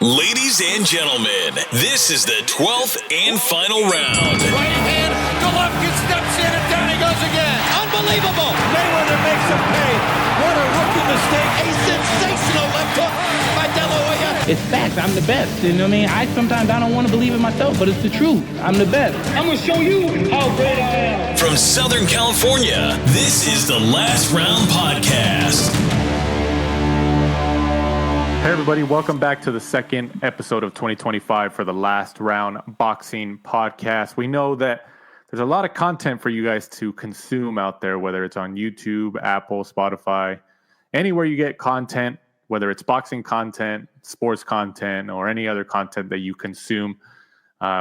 Ladies and gentlemen, this is the 12th and final round. Right hand, Golovkin steps in and down he goes again. Unbelievable. Mayweather makes him pay. What a rookie mistake. A sensational left hook by De La Hoya. It's facts. I'm the best. You know what I mean? Sometimes I don't want to believe it myself, but it's the truth. I'm the best. I'm going to show you how great I am. From Southern California, this is the Last Round Podcast. Hey everybody, welcome back to the second episode of 2025 for the Last Round Boxing Podcast. We know that there's a lot of content for you guys to consume out there, whether it's on YouTube, Apple, Spotify, anywhere you get content, whether it's boxing content, sports content, or any other content that you consume.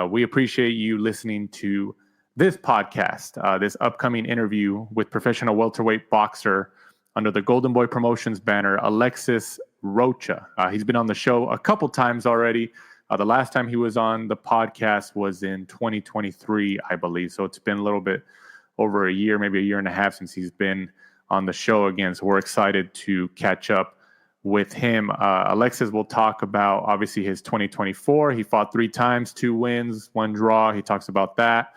We appreciate you listening to this podcast, this upcoming interview with professional welterweight boxer under the Golden Boy Promotions banner, Alexis Rocha. He's been on the show a couple times already. The last time he was on the podcast was in 2023, I believe. So it's been a little bit over a year, maybe a year and a half since he's been on the show again. So we're excited to catch up with him. Alexis will talk about, obviously, his 2024. He fought 3 times, 2 wins, 1 draw. He talks about that,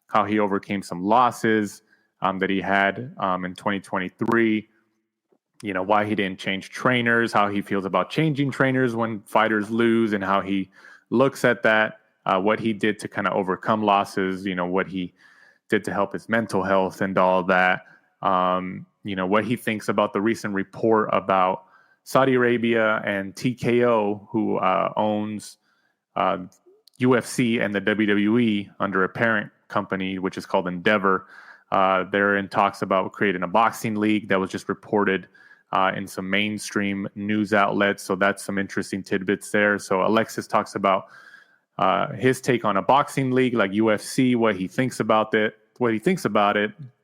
how he overcame some losses that he had in 2023. You know, why he didn't change trainers, how he feels about changing trainers when fighters lose, and how he looks at that, what he did to kind of overcome losses, you know, what he did to help his mental health and all that. You know, what he thinks about the recent report about Saudi Arabia and TKO, who owns UFC and the WWE under a parent company, which is called Endeavor. They're in talks about creating a boxing league that was just reported in some mainstream news outlets. So that's some interesting tidbits there. So Alexis talks about his take on a boxing league like UFC, what he thinks about it,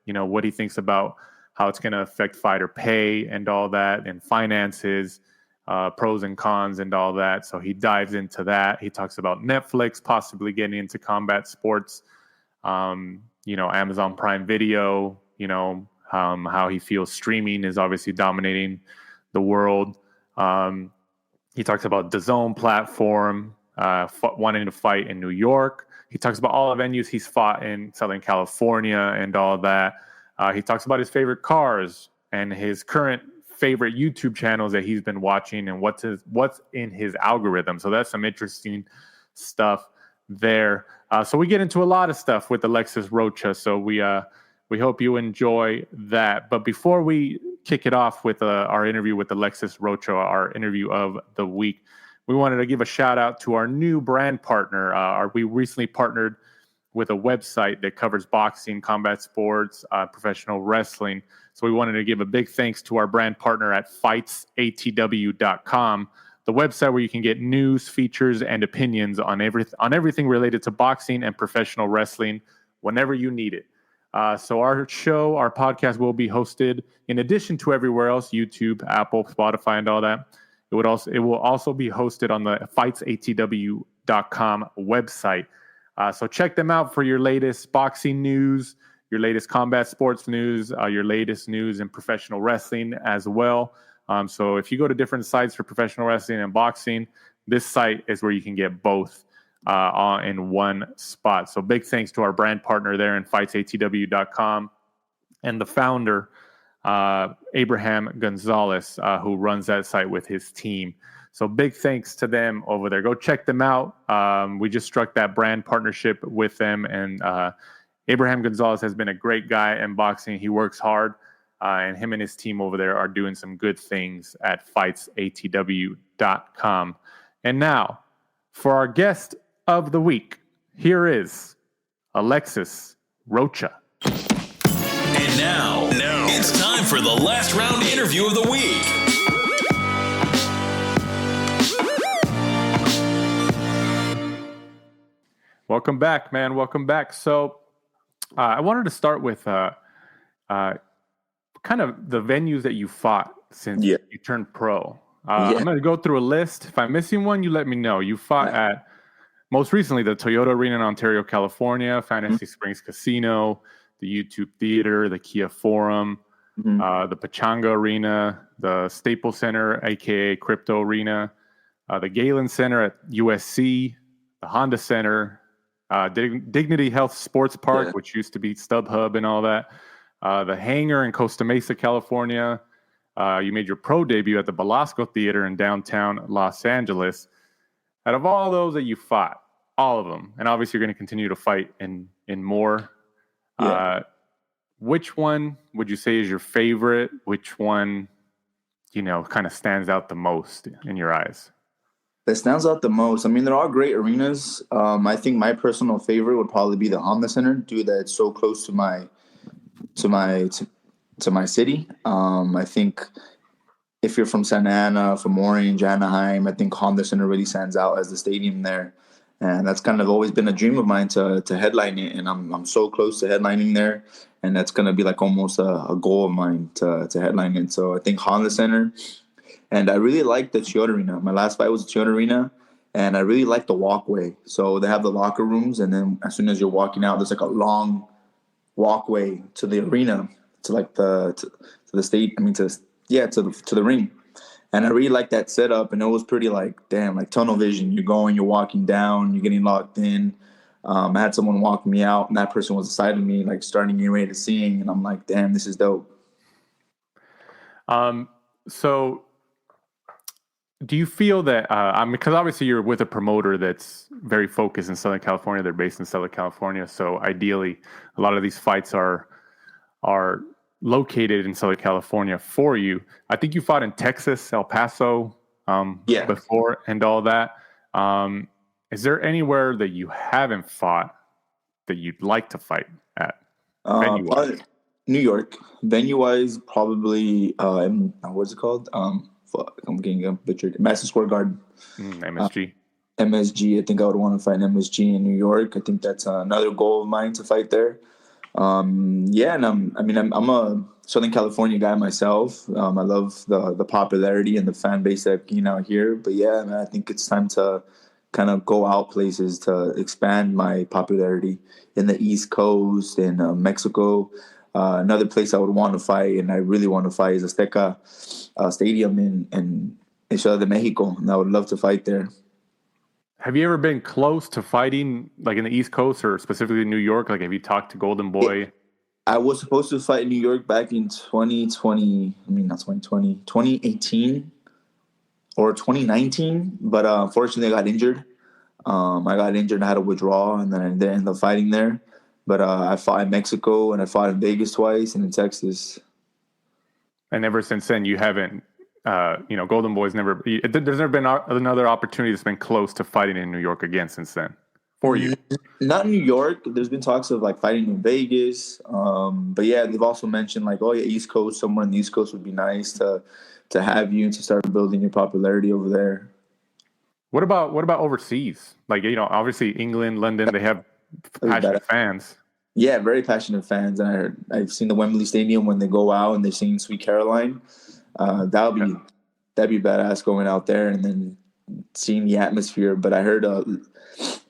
you know, what he thinks about how it's going to affect fighter pay and all that, and finances, pros and cons and all that. So he dives into that. He talks about Netflix possibly getting into combat sports, you know, Amazon Prime Video, you know, how he feels streaming is obviously dominating the world. He talks about the DAZN platform, wanting to fight in New York. He talks about all the venues he's fought in Southern California and all that. He talks about his favorite cars and his current favorite YouTube channels that he's been watching and what's in his algorithm. So that's some interesting stuff there. So we get into a lot of stuff with Alexis Rocha. So we hope you enjoy that. But before we kick it off with our interview with Alexis Rocha, our interview of the week, we wanted to give a shout out to our new brand partner. We recently partnered with a website that covers boxing, combat sports, professional wrestling. So we wanted to give a big thanks to our brand partner at fightsatw.com, the website where you can get news, features, and opinions on everything related to boxing and professional wrestling whenever you need it. So our podcast will be hosted in addition to everywhere else, YouTube, Apple, Spotify, and all that. It will also be hosted on the fightsatw.com website. So check them out for your latest boxing news, your latest combat sports news, your latest news in professional wrestling as well. So if you go to different sites for professional wrestling and boxing, this site is where you can get both in one spot. So big thanks to our brand partner there in fightsatw.com and the founder, Abraham Gonzalez, who runs that site with his team. So big thanks to them over there. Go check them out. We just struck that brand partnership with them, and Abraham Gonzalez has been a great guy in boxing. He works hard, and him and his team over there are doing some good things at fightsatw.com. And now, for our guest of the week, here is Alexis Rocha. And now it's time for the last round interview of the week. Welcome back, man. Welcome back. So I wanted to start with kind of the venues that you fought since you turned pro. I'm going to go through a list. If I'm missing one, you let me know. You fought at, most recently, the Toyota Arena in Ontario, California, Fantasy Springs Casino, the YouTube Theater, the Kia Forum, the Pachanga Arena, the Staples Center, a.k.a. Crypto Arena, the Galen Center at USC, the Honda Center, Dignity Health Sports Park, which used to be StubHub and all that, the Hangar in Costa Mesa, California. You made your pro debut at the Belasco Theater in downtown Los Angeles. Out of all those that you fought, all of them, and obviously you're going to continue to fight in more, which one would you say is your favorite? Which one, kind of stands out the most in your eyes? That stands out the most. I mean, they're all great arenas. I think my personal favorite would probably be the Honda Center, due that it's so close to my city. I think if you're from Santa Ana, from Orange, Anaheim, I think Honda Center really stands out as the stadium there, and that's kind of always been a dream of mine to headline it. And I'm so close to headlining there, and that's gonna be like almost a goal of mine to headline it. So I think Honda Center. And I really like the Toyota Arena. My last fight was the Toyota Arena, and I really like the walkway. So they have the locker rooms, and then as soon as you're walking out, there's like a long walkway to the arena, to like to the state. I mean, to the ring. And I really like that setup. And it was pretty like tunnel vision. You're walking down, you're getting locked in. I had someone walk me out, and that person was beside of me, like starting getting ready to sing, and I'm like, damn, this is dope. So. Do you feel that, because obviously you're with a promoter that's very focused in Southern California, they're based in Southern California, so ideally a lot of these fights are located in Southern California for you. I think you fought in Texas, El Paso before and all that. Is there anywhere that you haven't fought that you'd like to fight at? New York. Venue-wise, probably, what's it called? I'm getting a butchered. Madison Square Garden. MSG. MSG. I think I would want to fight MSG in New York. I think that's another goal of mine to fight there. And I'm a Southern California guy myself. I love the popularity and the fan base that I've gained out here. But yeah, man, I think it's time to kind of go out places to expand my popularity in the East Coast, in Mexico. Another place I would want to fight, and I really want to fight, is Azteca Stadium in Ciudad de Mexico, and I would love to fight there. Have you ever been close to fighting, like in the East Coast or specifically New York? Like, have you talked to Golden Boy? I was supposed to fight in New York back in 2018 or 2019, but unfortunately I got injured. I had to withdraw, and then I didn't end up fighting there. But I fought in Mexico, and I fought in Vegas twice, and in Texas. And ever since then, you haven't, Golden Boy's never, there's never been another opportunity that's been close to fighting in New York again since then for you? Not in New York. There's been talks of like fighting in Vegas. But yeah, they've also mentioned like, East Coast, somewhere in the East Coast would be nice to have you, to start building your popularity over there. What about overseas? Like, obviously England, London, they have passionate fans. Yeah, very passionate fans. And I've seen the Wembley Stadium when they go out and they're singing Sweet Caroline. That'd be badass going out there and then seeing the atmosphere. But I heard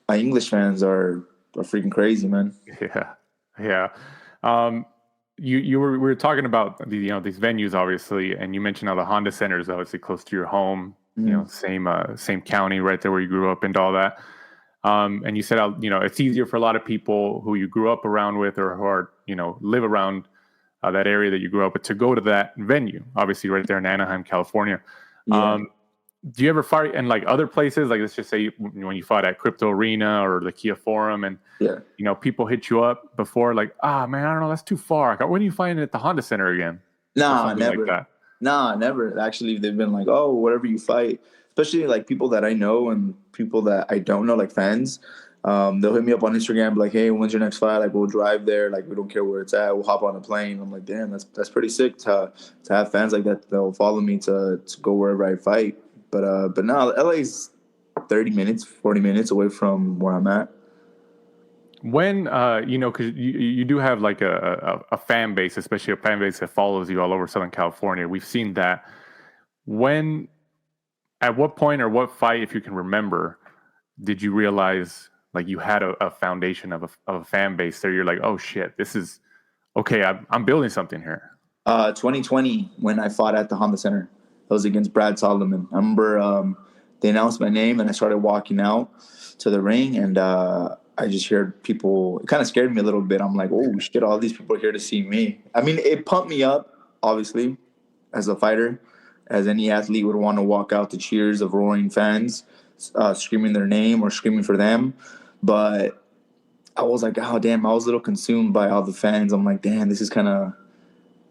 my English fans are freaking crazy, man. Yeah. We were talking about these venues, obviously, and you mentioned how the Honda Center is obviously close to your home. Mm-hmm. Same county right there where you grew up and all that. And you said, it's easier for a lot of people who you grew up around with or who are, live around that area that you grew up with to go to that venue, obviously right there in Anaheim, California. Yeah. Do you ever fight in like other places? Like, let's just say when you fought at Crypto Arena or the Kia Forum and, people hit you up before like, man, I don't know, that's too far. When are you fighting at the Honda Center again? Nah, never. Like that? Nah, never. Actually, they've been like, whatever you fight. Especially like people that I know and people that I don't know, like fans. They'll hit me up on Instagram, like, hey, when's your next fight? Like, we'll drive there. Like, we don't care where it's at. We'll hop on a plane. I'm like, damn, that's pretty sick to have fans like that. They'll follow me to go wherever I fight. But no, LA's 30 minutes, 40 minutes away from where I'm at. When, because you do have like a fan base, especially a fan base that follows you all over Southern California. We've seen that. At what point or what fight, if you can remember, did you realize like you had a foundation of a fan base there? You're like, oh shit, this is okay. I'm building something here. 2020 when I fought at the Honda Center, that was against Brad Solomon. I remember they announced my name, and I started walking out to the ring, and I just heard people. It kind of scared me a little bit. I'm like, oh shit, all these people are here to see me. I mean, it pumped me up, obviously, as a fighter, as any athlete would want to walk out to cheers of roaring fans, screaming their name or screaming for them. But I was like, oh damn, I was a little consumed by all the fans. I'm like, damn, this is kind of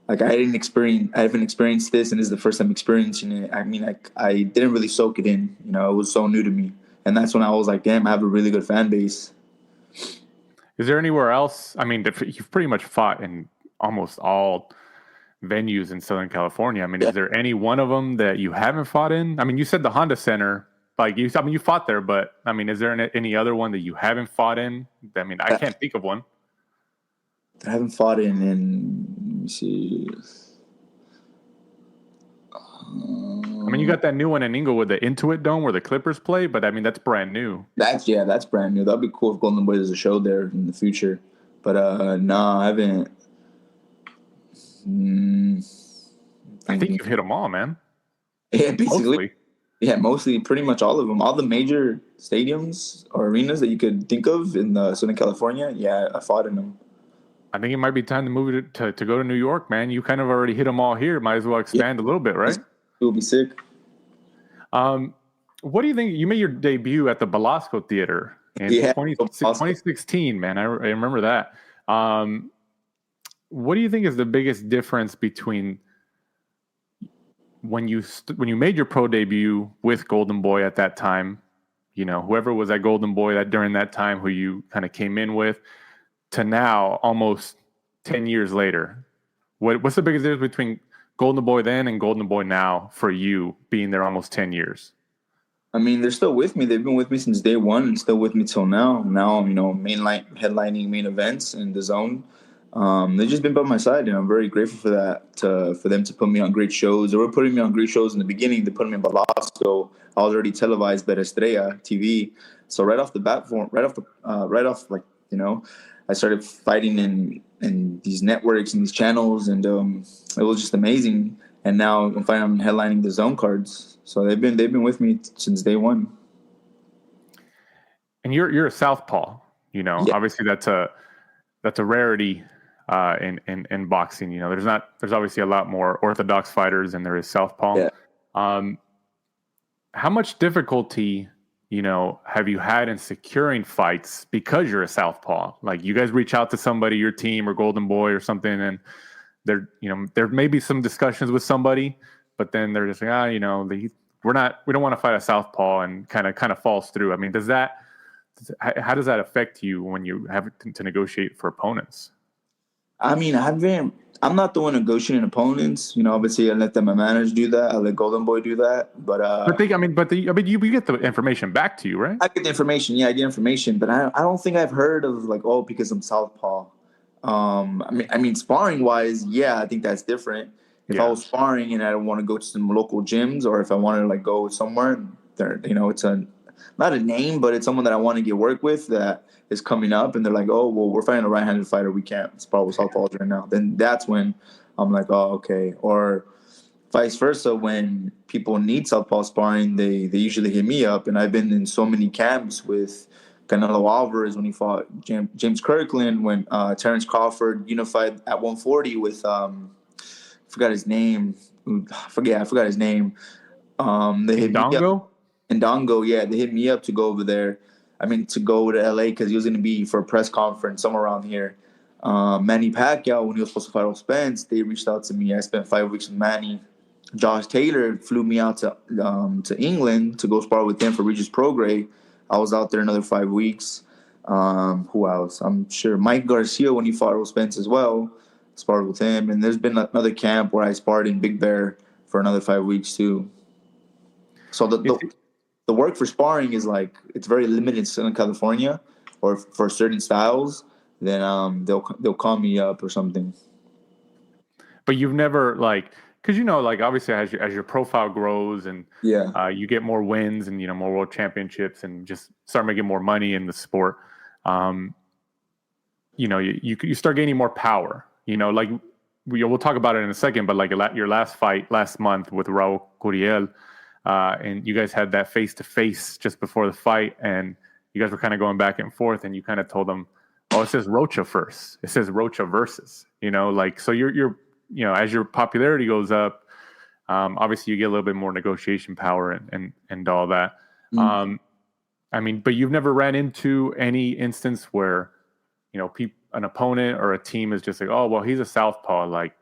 like I haven't experienced this, and this is the first time experiencing it. I mean, I didn't really soak it in. You know, it was so new to me, and that's when I was like, damn, I have a really good fan base. Is there anywhere else? I mean, you've pretty much fought in almost all venues in Southern California. I mean, is there any one of them that you haven't fought in? I mean, you said the Honda Center. Like you fought there, but I mean, is there any other one that you haven't fought in? I mean, I can't think of one. I haven't fought in. Let me see. I mean, you got that new one in Inglewood, the Intuit Dome, where the Clippers play, but I mean, that's brand new. That's brand new. That'd be cool if Golden Boy does a show there in the future. But no, I haven't. I think you've hit them all, man. Yeah, basically. Mostly. Yeah, mostly, pretty much all of them. All the major stadiums or arenas that you could think of in Southern California, yeah, I fought in them. I think it might be time to move it to go to New York, man. You kind of already hit them all here. Might as well expand a little bit, right? It would be sick. What do you think? You made your debut at the Belasco Theater in 2016, man. I remember that. What do you think is the biggest difference between when you made your pro debut with Golden Boy at that time, you know, whoever was that Golden Boy that during that time who you kind of came in with, to now almost 10 years later? What's the biggest difference between Golden Boy then and Golden Boy now for you being there almost 10 years? I mean, they're still with me. They've been with me since day one and still with me till now. Now, you know, headlining main events in the zone. They've just been by my side, and I'm very grateful for that, for them to put me on great shows. They were putting me on great shows in the beginning. They put me in Belasco. I was already televised by Estrella TV. So right off, like, you know, I started fighting in these networks and these channels, and it was just amazing. And now I'm headlining the zone cards. So they've been with me since day one. And you're a southpaw, you know. Yeah. Obviously that's a rarity in boxing. You know, there's obviously a lot more orthodox fighters than there is southpaw. Yeah. How much difficulty, you know, have you had in securing fights because you're a southpaw? Like, you guys reach out to somebody, your team or Golden Boy or something, and there may be some discussions with somebody, but then they're just like, you know, we don't want to fight a southpaw, and kind of falls through. I mean, how does that affect you when you have to negotiate for opponents? I mean, I'm not the one negotiating opponents. You know, obviously I let my manager do that. I let Golden Boy do that. But you get the information back to you, right? I get the information. Yeah, I get information, but I don't think I've heard of like, because I'm southpaw. I mean, sparring wise, yeah, I think that's different. If I was sparring and I don't want to go to some local gyms, or if I wanted to like go somewhere there, you know, it's not a name, but it's someone that I want to get work with that is coming up, and they're like, oh, well, we're fighting a right-handed fighter. We can't spar with southpaws right now. Then that's when I'm like, oh, okay. Or vice versa, when people need southpaw sparring, they usually hit me up. And I've been in so many camps with Canelo Alvarez when he fought James Kirkland, when Terrence Crawford unified at 140 with I forgot his name. They hit Ndongo? Ndongo, yeah, they hit me up to go over there. I mean, to go to LA because he was going to be for a press conference somewhere around here. Manny Pacquiao, when he was supposed to fight Errol Spence, they reached out to me. I spent 5 weeks with Manny. Josh Taylor flew me out to England to go spar with him for Regis Prograis. I was out there another 5 weeks. Who else? I'm sure Mike Garcia, when he fought Errol Spence as well, sparred with him. And there's been another camp where I sparred in Big Bear for another 5 weeks too. So the work for sparring is like, it's very limited in Southern California, or for certain styles. Then they'll call me up or something. But you've never because you know, like, obviously as your profile grows and you get more wins and, you know, more world championships and just start making more money in the sport, you know, you start gaining more power. You know, like we'll talk about it in a second, but like your last fight last month with Raul Curiel, and you guys had that face-to-face just before the fight, and you guys were kind of going back and forth, and you kind of told them, "Oh, it says Rocha first. It says Rocha versus." So you're as your popularity goes up, obviously you get a little bit more negotiation power and all that. But you've never ran into any instance where an opponent or a team is just like, "Oh, well, he's a southpaw. Like,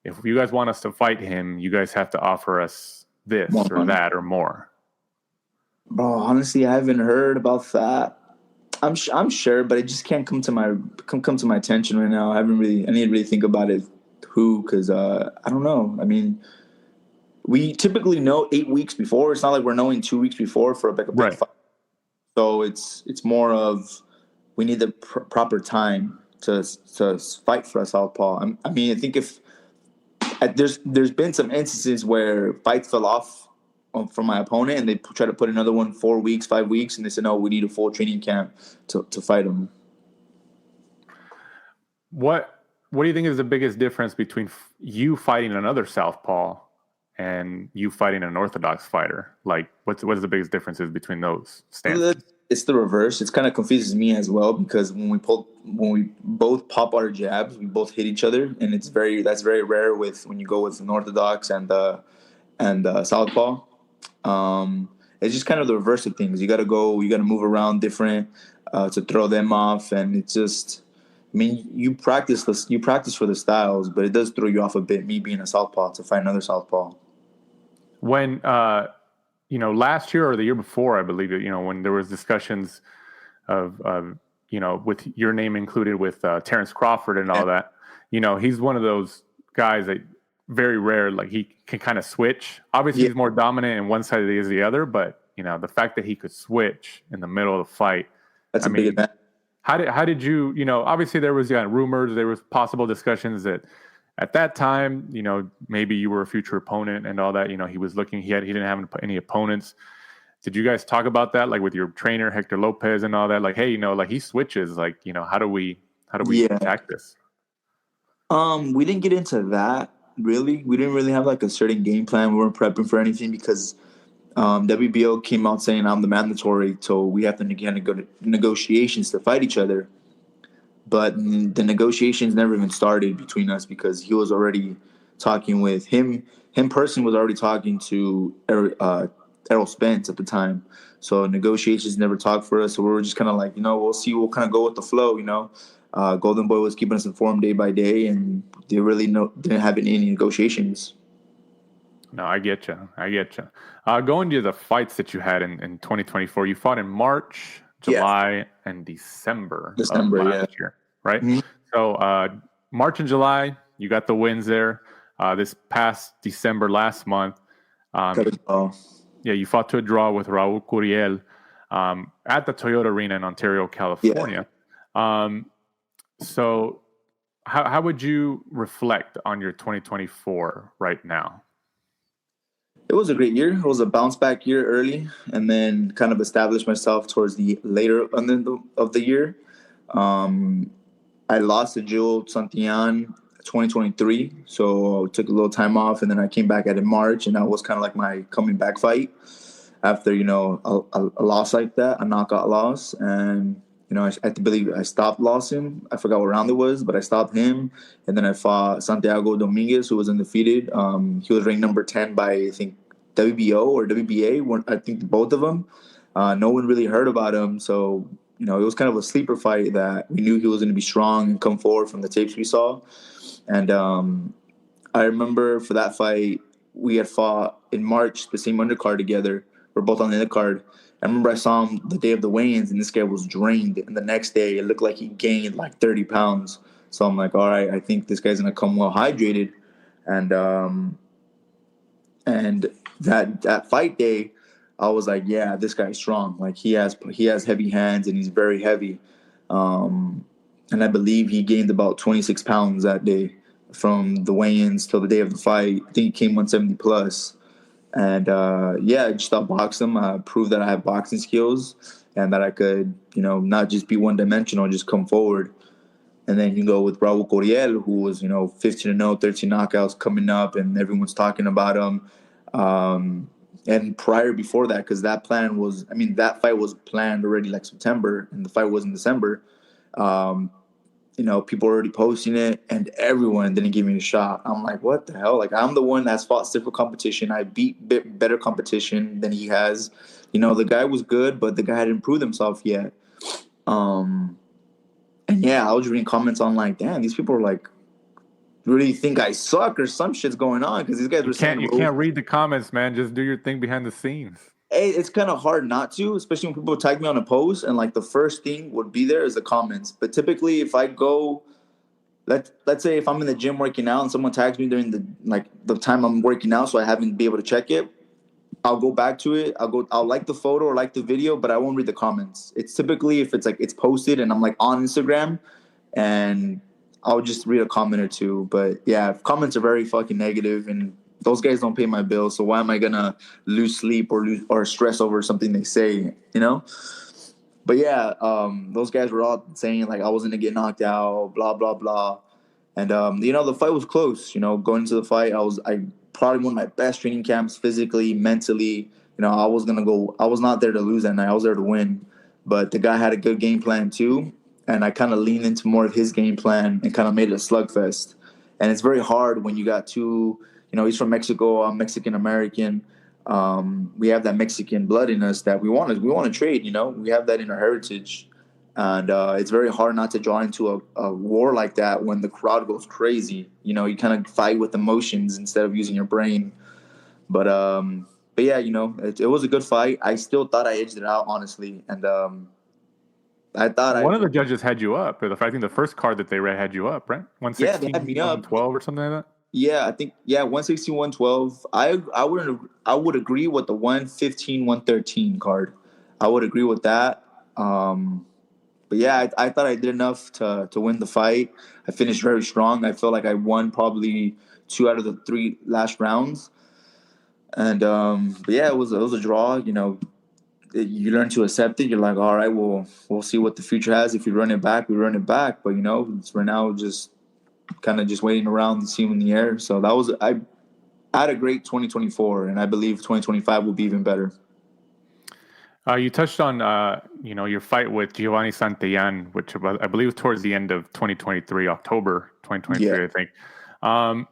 if you guys want us to fight him, you guys have to offer us this or that or more." Bro, honestly, I haven't heard about that. I'm sure, but it just can't come to my attention right now. I need to really think about it. Because I don't know. I mean, we typically know 8 weeks before. It's not like we're knowing 2 weeks before for a big fight. So it's more of we need the proper time to fight for a southpaw. I think there's been some instances where fights fell off from my opponent, and they try to put another one 4 weeks, 5 weeks, and they said, "No, we need a full training camp to fight him." What do you think is the biggest difference between you fighting another southpaw and you fighting an orthodox fighter? Like, what is the biggest differences between those stances? It's the reverse. It kind of confuses me as well, because when we both pop our jabs, we both hit each other, and that's very rare when you go with an orthodox and southpaw. It's just kind of the reverse of things. You got to move around different to throw them off, and it's just. You practice for the styles, but it does throw you off a bit. Me being a southpaw to fight another southpaw. When last year or the year before, I believe it. When there was discussions of with your name included with Terrence Crawford and all that. He's one of those guys that very rare. Like, he can kind of switch. Obviously, he's more dominant in one side as the other, but the fact that he could switch in the middle of the fight. That's a big advantage. How did you, obviously there was rumors, there was possible discussions that at that time, maybe you were a future opponent and all that, he was looking, he didn't have any opponents. Did you guys talk about that? Like with your trainer, Hector Lopez and all that? Like, hey, he switches, like, how do we attack this? We didn't get into that really. We didn't really have like a certain game plan. We weren't prepping for anything because WBO came out saying I'm the mandatory, so we have to go to negotiations to fight each other. But the negotiations never even started between us because he was already talking with him. Him personally was already talking to Errol Spence at the time. So negotiations never talked for us. So we were just kind of like, we'll see. We'll kind of go with the flow, Golden Boy was keeping us informed day by day, and they really didn't have any negotiations. No, I get you. Going to the fights that you had in 2024, you fought in March, July, and December of last year, right? Mm-hmm. So March and July, you got the wins there. This past December, last month, you fought to a draw with Raul Curiel at the Toyota Arena in Ontario, California. Yeah. So how would you reflect on your 2024 right now? It was a great year. It was a bounce back year early, and then kind of established myself towards the later of the year. I lost to Joel Santillan 2023, so I took a little time off, and then I came back in March, and that was kind of like my coming back fight after a loss like that, a knockout loss, and I believe I stopped him. I forgot what round it was, but I stopped him, and then I fought Santiago Dominguez, who was undefeated. He was ranked number 10 by, I think, WBO or WBA. I think both of them. No one really heard about him, so it was kind of a sleeper fight that we knew he was going to be strong and come forward from the tapes we saw. And I remember for that fight, we had fought in March the same undercard together. We're both on the undercard. I remember I saw him the day of the weigh-ins, and this guy was drained. And the next day, it looked like he gained like 30 pounds. So I'm like, all right, I think this guy's going to come well hydrated. And that fight day, I was like, yeah, this guy's strong. Like he has heavy hands, and he's very heavy. And I believe he gained about 26 pounds that day from the weigh-ins till the day of the fight. I think he came 170 plus. And, I just outboxed him. I proved that I have boxing skills and that I could, not just be one-dimensional, just come forward. And then you go with Raul Curiel, who was, 15-0, 13 knockouts coming up, and everyone's talking about him. And prior before that, because that fight was planned already like September, and the fight was in December. People were already posting it, and everyone didn't give me a shot. I'm like, what the hell? Like, I'm the one that's fought stiffer competition. I beat better competition than he has. The guy was good, but the guy hadn't proved himself yet. And yeah, I was reading comments on like, damn, these people are like, really think I suck or some shit's going on, because these guys were saying you can't read the comments, man. Just do your thing behind the scenes. It's kind of hard not to, especially when people tag me on a post and like the first thing would be there is the comments. But typically, if I go, let's say if I'm in the gym working out and someone tags me during the time I'm working out, so I haven't been able to check it, I'll go back to it. I'll like the photo or like the video, but I won't read the comments. It's typically if it's like it's posted and I'm like on Instagram, and I'll just read a comment or two. But yeah, comments are very fucking negative, and those guys don't pay my bills. So why am I gonna lose sleep or stress over something they say? But yeah, those guys were all saying like I wasn't gonna get knocked out, blah blah blah. And the fight was close. Going into the fight, I probably one of my best training camps physically, mentally. I was not there to lose that night. I was there to win. But the guy had a good game plan too, and I kind of leaned into more of his game plan and kind of made it a slugfest. And it's very hard when you got two. He's from Mexico. I'm Mexican American. We have that Mexican blood in us that we want to trade. We have that in our heritage, and it's very hard not to draw into a war like that when the crowd goes crazy. You kind of fight with emotions instead of using your brain. But yeah, it was a good fight. I still thought I edged it out, honestly, and I thought one of the judges had you up. I think the first card that they read had you up, right? 116, yeah, they had me up. 112 or something like that. Yeah, I think 116, 112. I would agree with the 115, 113 card. I would agree with that. But yeah, I thought I did enough to win the fight. I finished very strong. I feel like I won probably 2 out of the 3 last rounds. And but yeah, it was a draw. You learn to accept it. You're like, all right, we'll see what the future has. If we run it back, we run it back. But it's right now just kind of just waiting around and seeing in the air. So I had a great 2024, and I believe 2025 will be even better. You touched on, your fight with Giovanni Santillan, which I believe was towards the end of 2023, October 2023, yeah. I think.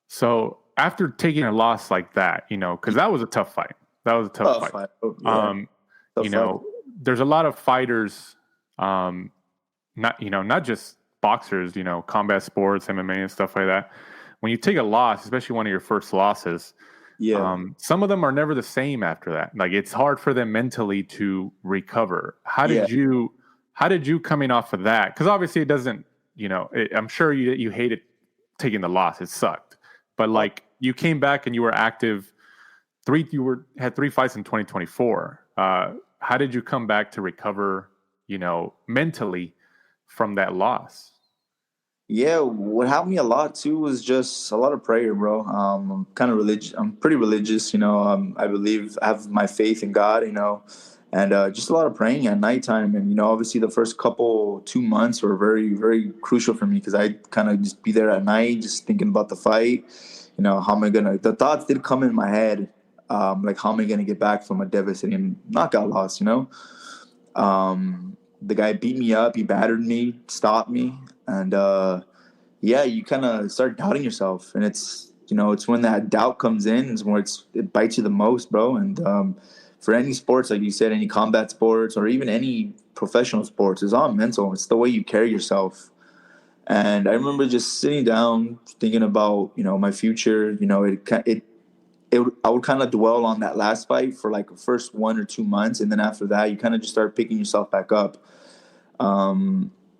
So after taking a loss like that, because that was a tough fight. That was a tough fight. Yeah. There's a lot of fighters, not just boxers, combat sports, MMA and stuff like that. When you take a loss, especially one of your first losses, some of them are never the same after that. Like, it's hard for them mentally to recover. How did you coming off of that? Because obviously it doesn't, I'm sure you hated taking the loss. It sucked. But like, you came back and you were active. Had 3 fights in 2024. How did you come back to recover, mentally from that loss? Yeah, what helped me a lot too was just a lot of prayer, bro. I'm kind of religious. I'm pretty religious, I believe I have my faith in God, and just a lot of praying at nighttime. And obviously the first 2 months were very, very crucial for me, because I kind of just be there at night, just thinking about the fight. How am I gonna? The thoughts did come in my head, like, how am I gonna get back from a devastating knockout loss? The guy beat me up, he battered me, stopped me, and you kind of start doubting yourself, and it's when that doubt comes in, is where it bites you the most, bro. And for any sports, like you said, any combat sports or even any professional sports, it's all mental. It's the way you carry yourself. And I remember just sitting down, thinking about my future. I would kind of dwell on that last fight for like the first 1 or 2 months, and then after that, you kind of just start picking yourself back up.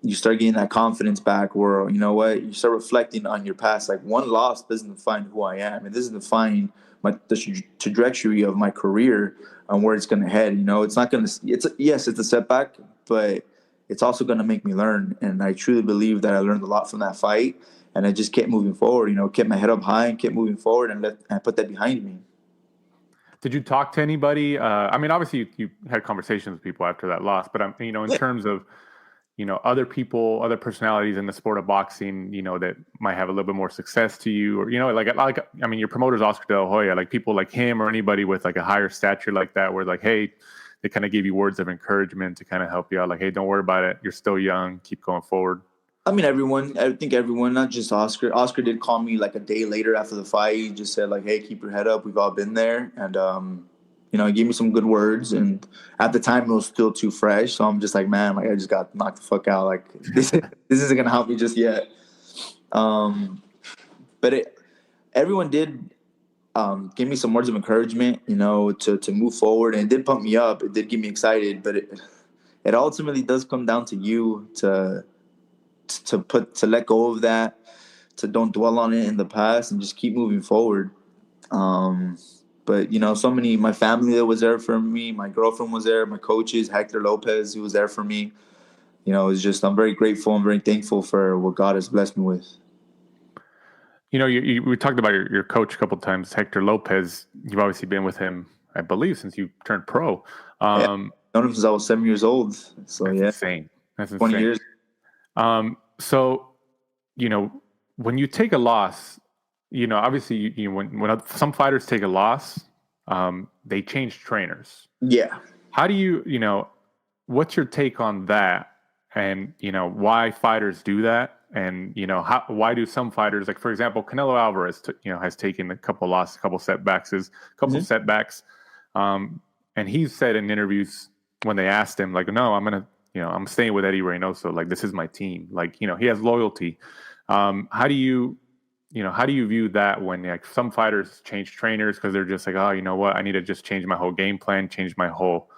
You start getting that confidence back, where you start reflecting on your past. Like, one loss doesn't define who I am. It doesn't define the trajectory of my career and where it's going to head. It's not going to. It's a setback, but it's also going to make me learn. And I truly believe that I learned a lot from that fight. And I just kept moving forward, kept my head up high and kept moving forward, and I put that behind me. Did you talk to anybody? Obviously you had conversations with people after that loss, but in terms of, other people, other personalities in the sport of boxing, that might have a little bit more success to you, or, I mean, your promoter's Oscar De La Hoya, like people like him or anybody with like a higher stature like that, where like, hey, they kind of give you words of encouragement to kind of help you out. Like, hey, don't worry about it. You're still young. Keep going forward. I mean, I think everyone, not just Oscar. Oscar did call me like a day later after the fight. He just said like, hey, keep your head up. We've all been there. And, he gave me some good words. And at the time, it was still too fresh. So I'm just like, man, like I just got knocked the fuck out. Like this isn't going to help me just yet. But everyone did give me some words of encouragement, to move forward. And it did pump me up. It did get me excited. But it ultimately does come down to you to let go of that, to don't dwell on it in the past and just keep moving forward. But my family that was there for me, my girlfriend was there, my coaches, Hector Lopez, who was there for me. I'm very grateful and very thankful for what God has blessed me with. We talked about your coach a couple of times, Hector Lopez. You've obviously been with him, I believe, since you turned pro. Known him since I was 7 years old. So that's yeah, insane. That's 20 insane. years. So, when you take a loss, obviously, when some fighters take a loss, they change trainers. Yeah. How do you, what's your take on that? And, why fighters do that? And, why do some fighters, like, for example, Canelo Alvarez, has taken a couple losses, a couple setbacks. And he's said in interviews when they asked him, like, no, I'm staying with Eddie Reynoso. Like, this is my team. Like, he has loyalty. How do you view that when like some fighters change trainers because they're just like, oh, you know what? I need to just change my whole game plan, change my whole,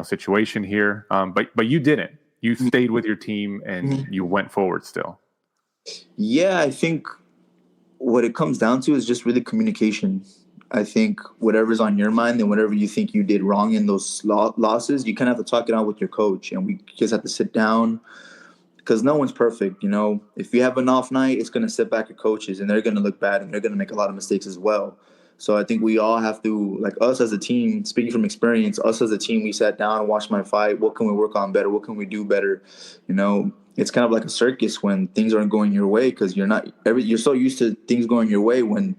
situation here. But you didn't. You stayed with your team and you went forward still. Yeah, I think what it comes down to is just really communication. I think whatever's on your mind and whatever you think you did wrong in those losses, you kind of have to talk it out with your coach. And we just have to sit down because no one's perfect. If you have an off night, it's going to sit back your coaches and they're going to look bad and they're going to make a lot of mistakes as well. So I think we all have to, like us as a team, speaking from experience, us as a team, we sat down and watched my fight. What can we work on better? What can we do better? It's kind of like a circus when things aren't going your way because you're so used to things going your way. When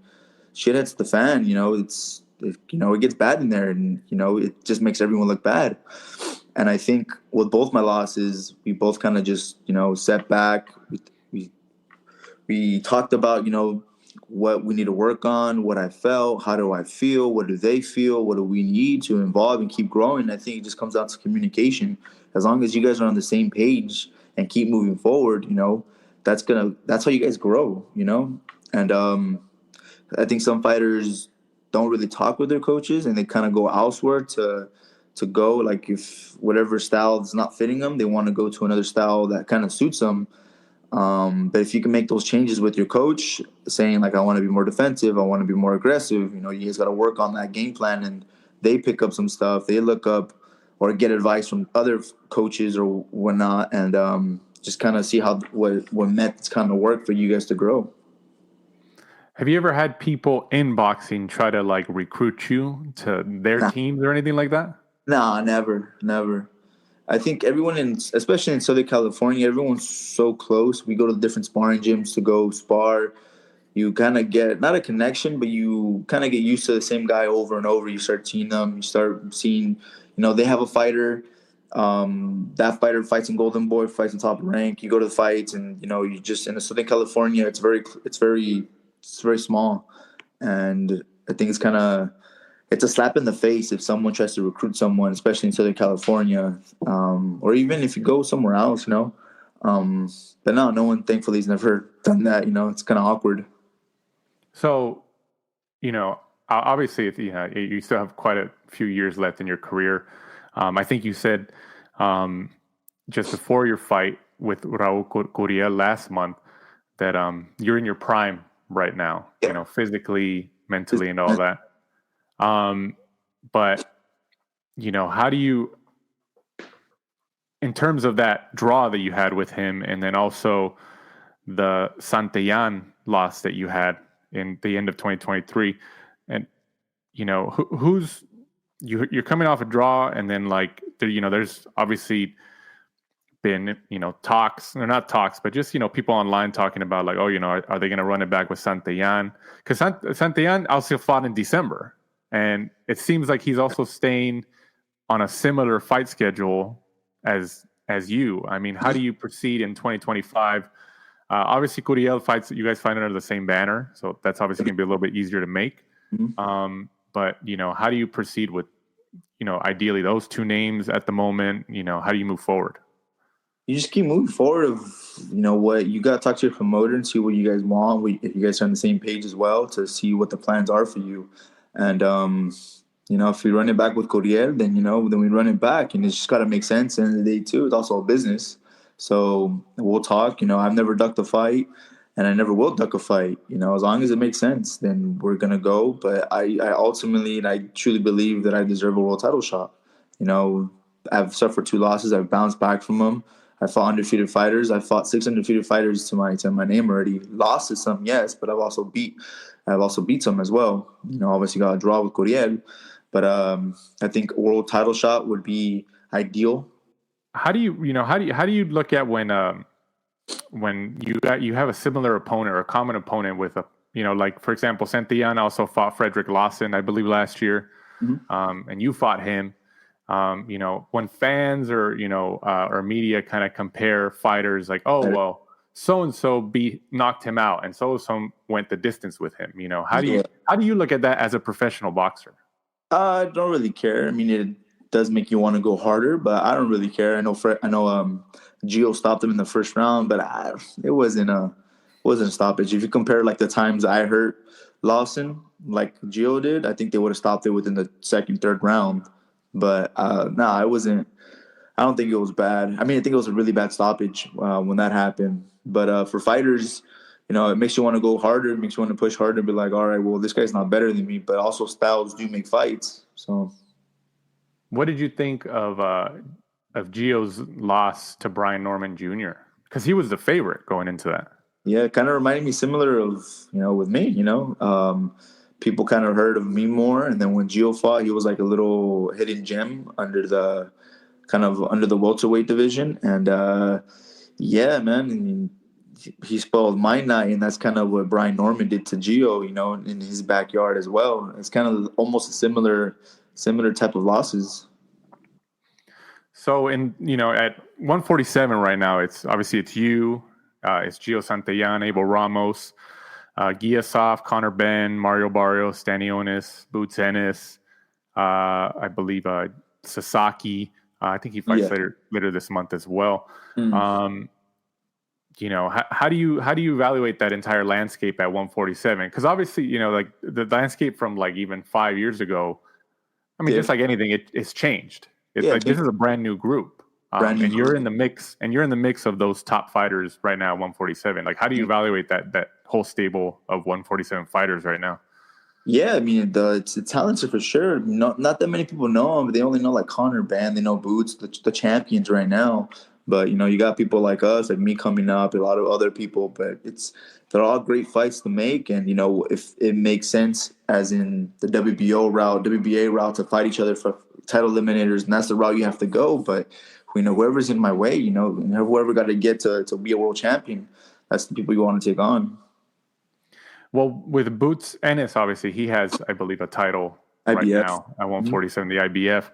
shit hits the fan, it gets bad in there and, it just makes everyone look bad. And I think with both my losses, we both kind of just, sat back. We talked about, what we need to work on, what I felt, how do I feel, what do they feel, what do we need to evolve and keep growing. I think it just comes down to communication. As long as you guys are on the same page and keep moving forward, that's how you guys grow, And I think some fighters don't really talk with their coaches and they kind of go elsewhere to go, like if whatever style is not fitting them, they want to go to another style that kind of suits them. But if you can make those changes with your coach, saying like, I want to be more defensive, I want to be more aggressive, you guys got to work on that game plan, and they pick up some stuff, they look up or get advice from other coaches or whatnot, and just kind of see how what methods kind of work for you guys to grow. Have you ever had people in boxing try to like recruit you to their teams or anything like that? No, never. I think everyone especially in Southern California, everyone's so close. We go to different sparring gyms to go spar. You kind of get, not a connection, but you kind of get used to the same guy over and over. You start seeing them. You start seeing, they have a fighter. That fighter fights in Golden Boy, fights in top rank. You go to the fights and, you just, in Southern California, it's very small. And I think it's a slap in the face if someone tries to recruit someone, especially in Southern California, or even if you go somewhere else, But no one, thankfully, has never done that. It's kind of awkward. So, obviously, you still have quite a few years left in your career. I think you said just before your fight with Raul Curiel last month that you're in your prime right now, physically, mentally, and all that. But, how do you, in terms of that draw that you had with him, and then also the Santillan loss that you had in the end of 2023, and, you're coming off a draw, and then there's obviously been, talks, or not talks, but just, people online talking about like, oh, are they going to run it back with Santillan? Because Santillan also fought in December, and it seems like he's also staying on a similar fight schedule as you. I mean, how do you proceed in 2025? Obviously, Curiel fights, you guys fight under the same banner, so that's obviously going to be a little bit easier to make. But, how do you proceed with, ideally those two names at the moment? How do you move forward? You just keep moving forward of, what you got to talk to your promoter and see what you guys want. If you guys are on the same page as well, to see what the plans are for you. And, if we run it back with Curiel, then, then we run it back, and it's just got to make sense. And at the end of the day too, it's also a business. So we'll talk. I've never ducked a fight, and I never will duck a fight. As long as it makes sense, then we're going to go. But I ultimately, and I truly believe that I deserve a world title shot. I've suffered 2 losses. I've bounced back from them. I fought undefeated fighters. I fought 6 undefeated fighters to my name already. Lost to some, yes, but I've also beat some as well. Obviously got a draw with Curiel, but I think a world title shot would be ideal. How do you look at when you have a similar opponent or a common opponent with a, like for example, Santillan also fought Frederick Lawson, I believe last year, and you fought him. When fans or or media kind of compare fighters, like, oh well, so and so knocked him out, and so went the distance with him. How do you look at that as a professional boxer? I don't really care. I mean, it does make you want to go harder, but I don't really care. I know Gio stopped him in the first round, but it wasn't a stoppage. If you compare like the times I hurt Lawson, like Gio did, I think they would have stopped it within the second, third round. But it wasn't. I don't think it was bad. I mean, I think it was a really bad stoppage when that happened. But for fighters, it makes you want to go harder. It makes you want to push harder and be like, all right, well, this guy's not better than me. But also, styles do make fights. So, what did you think of Gio's loss to Brian Norman Jr.? Because he was the favorite going into that. Yeah, it kind of reminded me similar of with me. People kind of heard of me more, and then when Gio fought, he was like a little hidden gem under the welterweight division. And yeah, man, I mean, he spoiled my night, and that's kind of what Brian Norman did to Gio, in his backyard as well. It's kind of almost a similar type of losses. So at 147 right now, it's you, it's Gio Santillan, Abel Ramos, Giasov, Conor Benn, Mario Barrios, Stanionis, Boots Ennis, I believe Sasaki. I think he fights later this month as well. How do you evaluate that entire landscape at 147? Because obviously, like the landscape from like even 5 years ago, I mean, just like anything, it's changed. It's like this is a brand new group, and you're in the mix, of those top fighters right now at 147. Like, how do you evaluate that whole stable of 147 fighters right now? Yeah, I mean, it's the talents are for sure. Not that many people know them, but they only know like Conor Benn, they know Boots, the champions right now. But you got people like us, like me coming up, a lot of other people. But they're all great fights to make, and if it makes sense, as in the WBA route to fight each other for title eliminators, and that's the route you have to go. But whoever's in my way, whoever got to get to be a world champion, that's the people you want to take on. Well, with Boots Ennis, obviously, he has, I believe, a title IBF right now at 147, the IBF.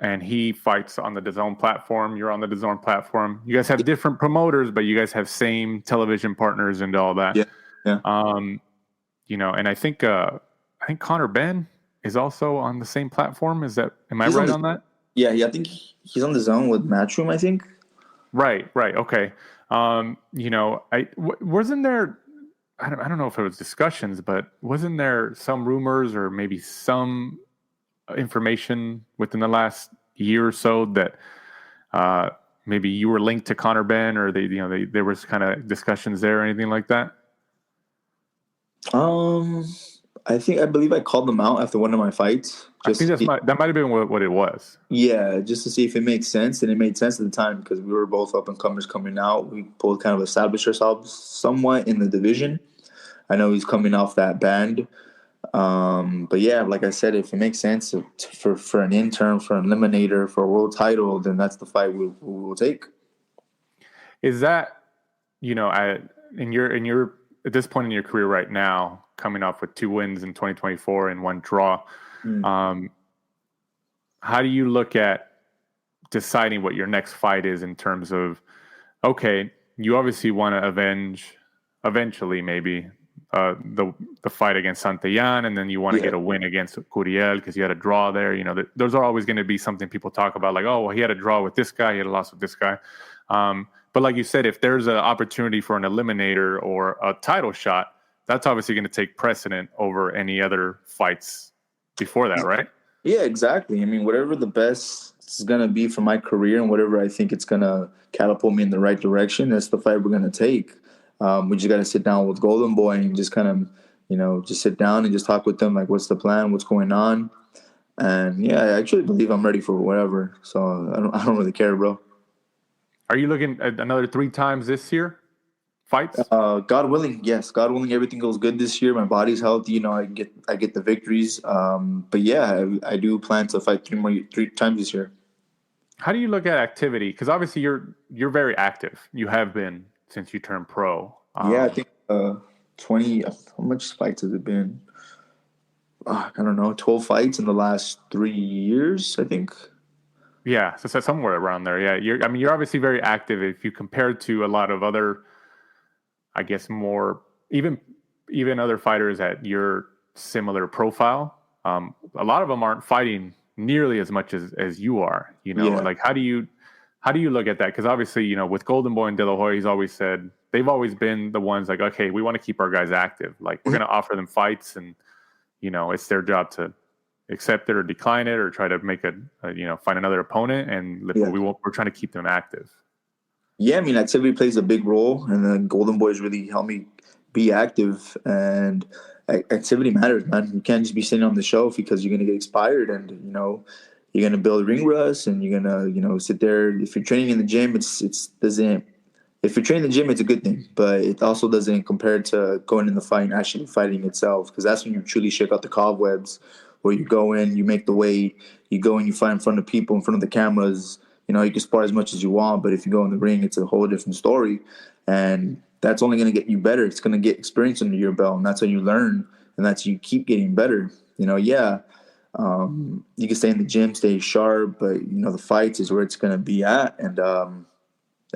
And he fights on the DAZN platform. You're on the DAZN platform. You guys have different promoters, but you guys have same television partners and all that. Yeah. And I think Conor Benn is also on the same platform. Am I right on that? Yeah. I think he's on DAZN with Matchroom, I think. Right. Okay. Wasn't there, I don't know if it was discussions, but wasn't there some rumors or maybe some information within the last year or so that maybe you were linked to Conor Benn, or there was kind of discussions there or anything like that? I believe I called them out after one of my fights. I think that might have been what it was. Yeah, just to see if it makes sense, and it made sense at the time because we were both up and comers coming out. We both kind of established ourselves somewhat in the division. I know he's coming off that band But yeah, like I said, if it makes sense for an intern, for an eliminator, for a world title, then that's the fight we'll take. Is that, in your at this point in your career right now, coming off with 2 wins in 2024 and 1 draw, how do you look at deciding what your next fight is in terms of, okay, you obviously want to avenge eventually maybe the fight against Santillan, and then you want to get a win against Curiel because you had a draw there. Those are always going to be something people talk about, like, oh, well, he had a draw with this guy, he had a loss with this guy. But like you said, if there's an opportunity for an eliminator or a title shot, that's obviously going to take precedent over any other fights before that, right? Yeah, exactly. I mean, whatever the best is going to be for my career and whatever I think it's going to catapult me in the right direction, that's the fight we're going to take. We just got to sit down with Golden Boy and just kind of, just sit down and just talk with them, like, what's the plan, what's going on. And yeah, I actually believe I'm ready for whatever. So I don't really care, bro. Are you looking at another 3 times this year? Fights? God willing, yes. God willing, everything goes good this year. My body's healthy. I get the victories. But yeah, I do plan to fight 3 times this year. How do you look at activity? Because obviously you're very active. You have been since you turned pro. Yeah, I think 20. How much fights has it been? I don't know, 12 fights in the last 3 years, I think. Yeah, so somewhere around there. Yeah, you're obviously very active. If you compare it to a lot of other, I guess, more even other fighters at your similar profile, a lot of them aren't fighting nearly as much as you are. Like how do you look at that? Because obviously, with Golden Boy and De La Hoya, he's always said they've always been the ones like, okay, we want to keep our guys active. Like we're going to offer them fights, and it's their job to accept it or decline it or try to make find another opponent, and we're trying to keep them active. Yeah, I mean, activity plays a big role, and then Golden Boys really helped me be active, and activity matters, man. You can't just be sitting on the shelf because you're going to get expired, and, you're going to build ring rust, and you're going to, sit there. If you're training in the gym, if you're training in the gym, it's a good thing, but it also doesn't compare to going in the fight and actually fighting itself, because that's when you truly shake out the cobwebs, where you go in, you make the weight, you go and you fight in front of people, in front of the cameras. You can spar as much as you want, but if you go in the ring, it's a whole different story. And that's only going to get you better. It's going to get experience under your belt, and that's how you learn, and that's you keep getting better. You can stay in the gym, stay sharp, but, the fights is where it's going to be at. And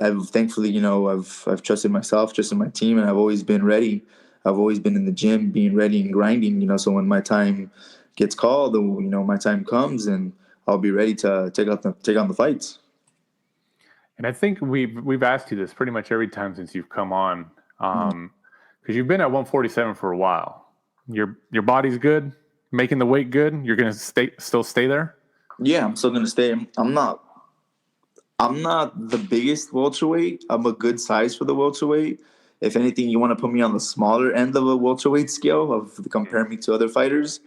I've thankfully, I've trusted myself, trusted my team, and I've always been ready. I've always been in the gym, being ready and grinding, so when my time gets called, my time comes, and I'll be ready to take on the fights. And I think we've asked you this pretty much every time since you've come on, because you've been at 147 for a while. Your body's good, making the weight good. You're gonna still stay there. Yeah, I'm still gonna stay. I'm not the biggest welterweight. I'm a good size for the welterweight. If anything, you want to put me on the smaller end of a welterweight scale of compare me to other fighters.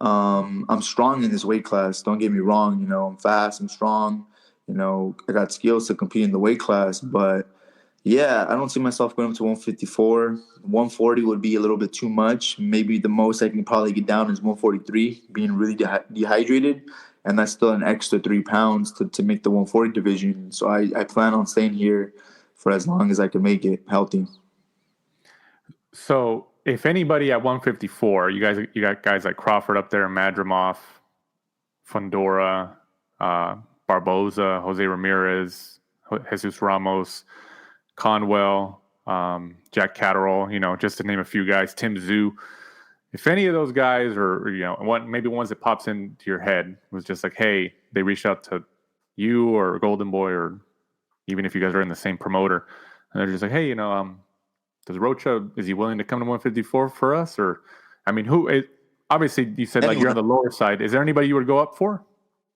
I'm strong in this weight class. Don't get me wrong. I'm fast. I'm strong. I got skills to compete in the weight class. But yeah, I don't see myself going up to 154. 140 would be a little bit too much. Maybe the most I can probably get down is 143, being really dehydrated. And that's still an extra 3 pounds to make the 140 division. So I plan on staying here for as long as I can make it healthy. So if anybody at 154, you got guys like Crawford up there, Madrimov, Fundora, Barboza, Jose Ramirez, Jesus Ramos, Conwell, Jack Catterall, just to name a few guys, Tim Zhu. If any of those guys or maybe ones that pops into your head was just like, hey, they reached out to you or Golden Boy, or even if you guys are in the same promoter, and they're just like, hey, does Rocha, is he willing to come to 154 for us? Or, I mean, obviously you said like you're on the lower side. Is there anybody you would go up for?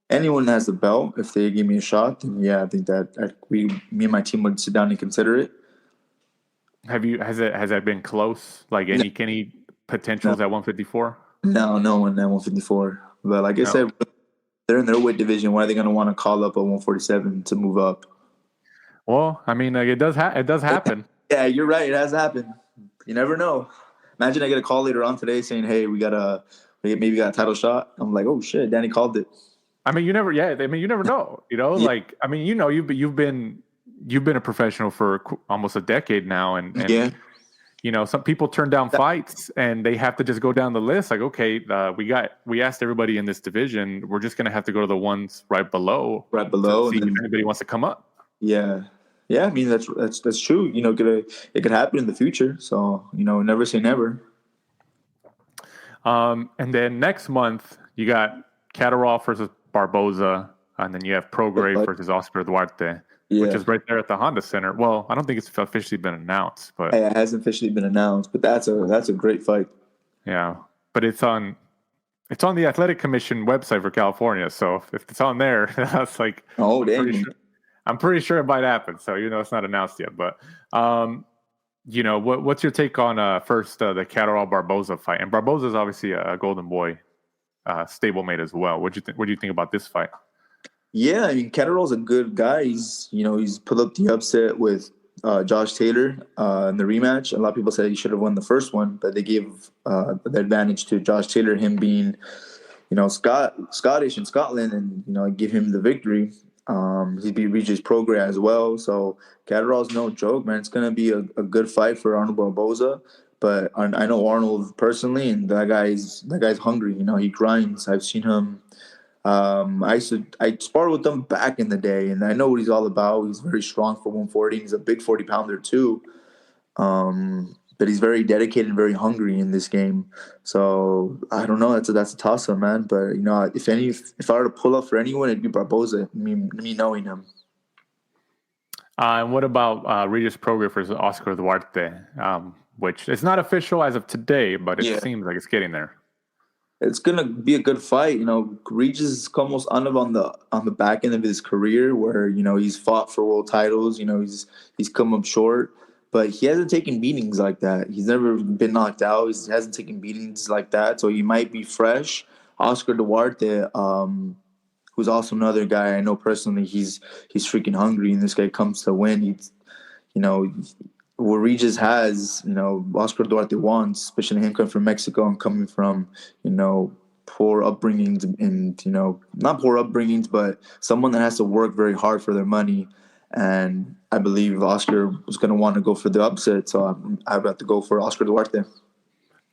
Anyone that has the belt, if they give me a shot, then yeah, I think that me and my team would sit down and consider it. Has that been close? Like any potentials at 154? No one at 154. But like I said, they're in their weight division. Why are they going to want to call up a 147 to move up? Well, I mean, like it does happen. Yeah, you're right. It has happened. You never know. Imagine I get a call later on today saying, "Hey, we maybe got a title shot." I'm like, "Oh shit, Danny called it." I mean, you never know. Yeah. Like, I mean, you've been a professional for almost a decade now, and Yeah. some people turn down fights and they have to just go down the list. Like, okay, we asked everybody in this division. We're just going to have to go to the ones right below to see if anybody wants to come up. Yeah. Yeah. I mean, that's true. It could happen in the future. So, never say never. And then next month you got Catterall versus Barboza, and then you have Prograis versus Oscar Duarte. Yeah. Which is right there at the Honda Center. Well, I don't think it's officially been announced, but it hasn't officially been announced. But that's a great fight. Yeah, but it's on the Athletic Commission website for California. So if it's on there, that's like, oh, dang. I'm pretty sure it might happen. So it's not announced yet. But what's your take on first the Catterall Barboza fight? And Barboza is obviously a Golden Boy stablemate as well. What do you think about this fight? Yeah, I mean, Catterall's a good guy. He's put up the upset with Josh Taylor in the rematch. A lot of people said he should have won the first one, but they gave the advantage to Josh Taylor, him being, Scottish in Scotland, and give him the victory. He beat Regis Prograis as well. So Catterall's no joke, man. It's gonna be a good fight for Arnold Barboza. But I know Arnold personally, and that guy's hungry. He grinds. I've seen him. I sparred with him back in the day, and I know what he's all about. He's very strong for 140. He's a big 40-pounder too. But he's very dedicated and very hungry in this game. So I don't know. That's a toss-up, man. But if I were to pull up for anyone, it'd be Barboza. Me knowing him. And what about Regis Prograis versus Oscar Duarte? Which it's not official as of today, but it seems like it's getting there. It's gonna be a good fight. Regis is almost on the back end of his career, where he's fought for world titles. He's come up short, but he hasn't taken beatings like that. He's never been knocked out. He hasn't taken beatings like that, so he might be fresh. Oscar Duarte, who's also another guy I know personally, he's freaking hungry, and this guy comes to win. What Regis has, Oscar Duarte wants, especially him coming from Mexico and coming from, poor upbringings and, not poor upbringings, but someone that has to work very hard for their money. And I believe Oscar was going to want to go for the upset, so I've got to go for Oscar Duarte.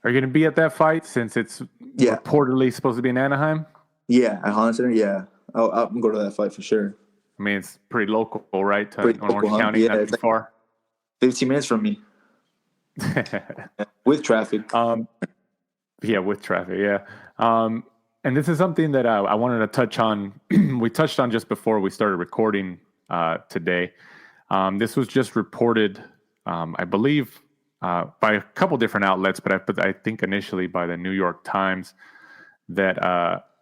Are you going to be at that fight since it's reportedly supposed to be in Anaheim? Yeah, at Honda Center, yeah. I'm going to go to that fight for sure. I mean, it's pretty local, right? Orange County, not too far. 15 minutes from me. With traffic. With traffic, yeah. And this is something that I wanted to touch on. We touched on just before we started recording today. This was just reported, I believe, by a couple different outlets, but I think initially by the New York Times, that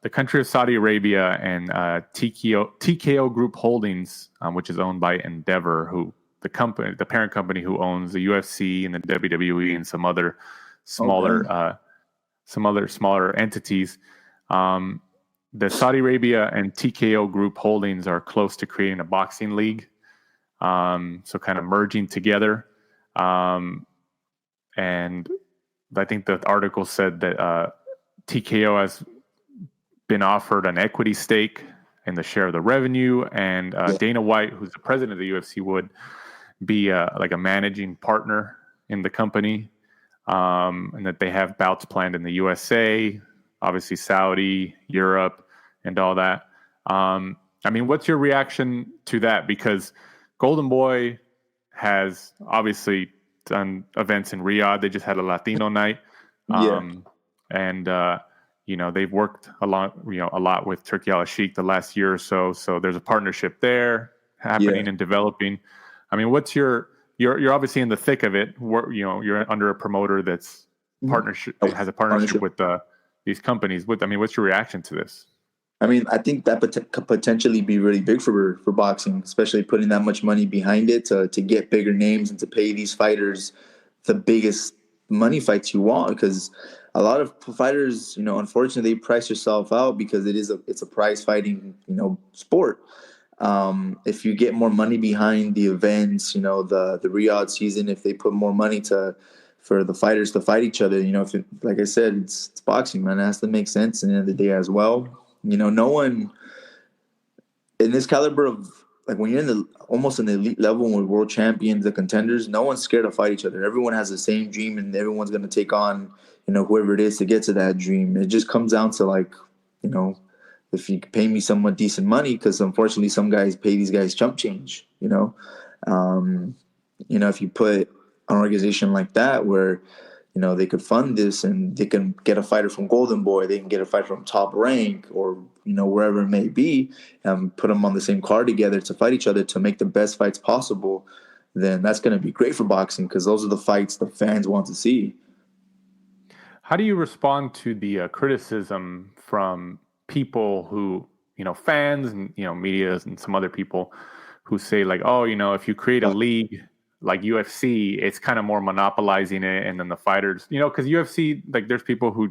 the country of Saudi Arabia and TKO Group Holdings, which is owned by Endeavor, the parent company who owns the UFC and the WWE and some other smaller entities. The Saudi Arabia and TKO Group Holdings are close to creating a boxing league. So kind of merging together. And I think the article said that TKO has been offered an equity stake in the share of the revenue, and Dana White, who's the president of the UFC, would be like a managing partner in the company, and that they have bouts planned in the USA, obviously Saudi, Europe, and all that. I mean, what's your reaction to that? Because Golden Boy has obviously done events in Riyadh. They just had a Latino night. And they've worked a lot with Turki Al-Sheikh the last year or so. So there's a partnership there happening and developing. I mean, you're obviously in the thick of it. You're under a promoter that's has a partnership with these companies. What's your reaction to this? I mean, I think that could potentially be really big for boxing, especially putting that much money behind it to get bigger names and to pay these fighters the biggest money fights you want. Because a lot of fighters, unfortunately, they price yourself out because it's a prize fighting, sport. If you get more money behind the events, the Riyadh season, if they put more money to for the fighters to fight each other. If like I said, it's boxing, man. It has to make sense at the end of the day as well. No one in this caliber of, like, when you're almost in the elite level with world champions, the contenders, no one's scared to fight each other. Everyone has the same dream, and everyone's going to take on, whoever it is to get to that dream. It just comes down to, like, if you pay me somewhat decent money, because unfortunately some guys pay these guys chump change, if you put an organization like that where, they could fund this and they can get a fighter from Golden Boy, they can get a fighter from Top Rank, or, wherever it may be, and put them on the same card together to fight each other to make the best fights possible, then that's going to be great for boxing, because those are the fights the fans want to see. How do you respond to the criticism from people who, fans and, media and some other people who say, like, oh, if you create a league like UFC, it's kind of more monopolizing it, and then the fighters, because UFC, like, there's people who,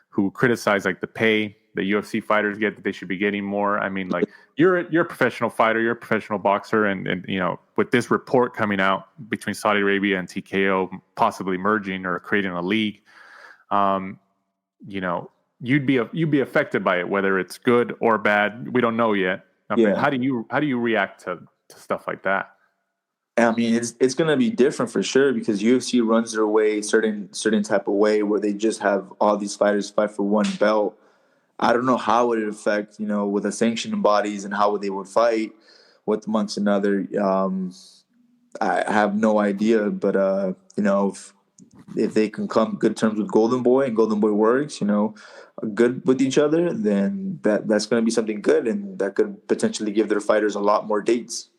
who criticize, like, the pay that UFC fighters get, that they should be getting more. I mean, like, you're a professional fighter, you're a professional boxer, and with this report coming out between Saudi Arabia and TKO possibly merging or creating a league, you'd be affected by it, whether it's good or bad. We don't know yet. I mean, how do you react to stuff like that? I mean, it's going to be different for sure, because UFC runs their way certain type of way where they just have all these fighters fight for one belt. I don't know how it would affect, with the sanctioning bodies and how they would fight with amongst another. I have no idea, but if they can come good terms with Golden Boy and Golden Boy works, good with each other, then that's going to be something good, and that could potentially give their fighters a lot more dates.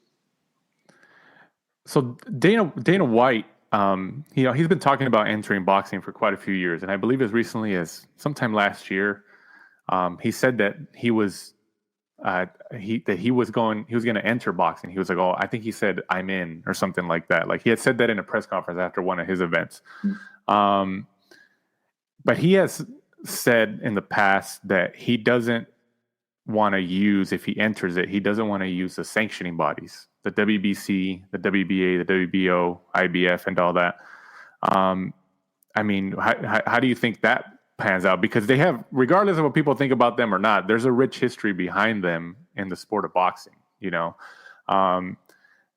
So Dana White, he's been talking about entering boxing for quite a few years, and I believe as recently as sometime last year, he said that he was going to enter boxing. He was like, oh, I think he said I'm in, or something like that. Like, he had said that in a press conference after one of his events. But he has said in the past that he doesn't want to use, if he enters it, he doesn't want to use the sanctioning bodies, the WBC, the WBA, the WBO, IBF, and all that. I mean, how do you think that pans out? Because they have, regardless of what people think about them or not, there's a rich history behind them in the sport of boxing,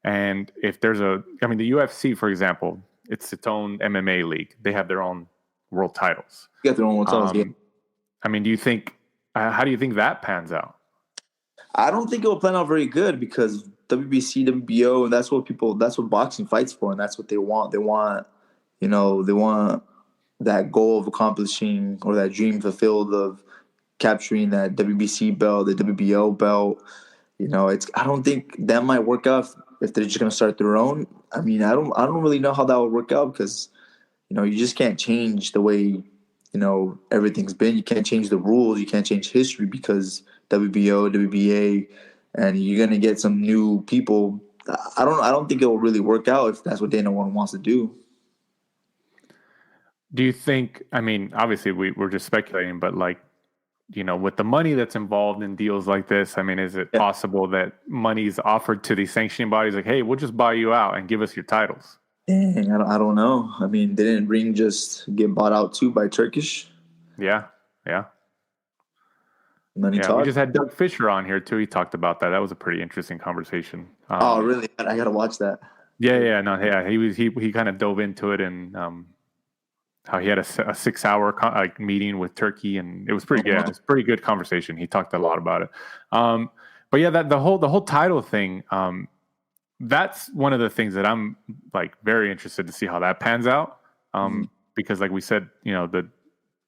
and if there's the UFC, for example, it's its own MMA league. They have their own world titles. You got their own world titles, yeah. I mean, how do you think that pans out? I don't think it will plan out very good, because WBC, WBO, and that's what boxing fights for, and that's what they want. They want that goal of accomplishing, or that dream fulfilled of capturing that WBC belt, the WBO belt. I don't think that might work out if they're just going to start their own. I mean, I don't really know how that would work out, because you just can't change the way everything's been. You can't change the rules. You can't change history, because WBO, WBA, and you're going to get some new people. I don't think it will really work out if that's what Dana wants to do. Do you think, I mean, obviously we're just speculating, but, like, with the money that's involved in deals like this, I mean, is it possible that money's offered to these sanctioning bodies, like, hey, we'll just buy you out and give us your titles? Dang, I don't know. I mean, they didn't Ring just get bought out too by Turkish? Yeah. Money talk. We just had Doug Fisher on here too. He talked about that. That was a pretty interesting conversation. Oh, really? I got to watch that. Yeah. He kind of dove into it, and how he had a 6-hour meeting with Turkey, and it was pretty good. It was a pretty good conversation. He talked a lot about it. But yeah, the whole title thing. That's one of the things that I'm, like, very interested to see how that pans out. Because, like we said, the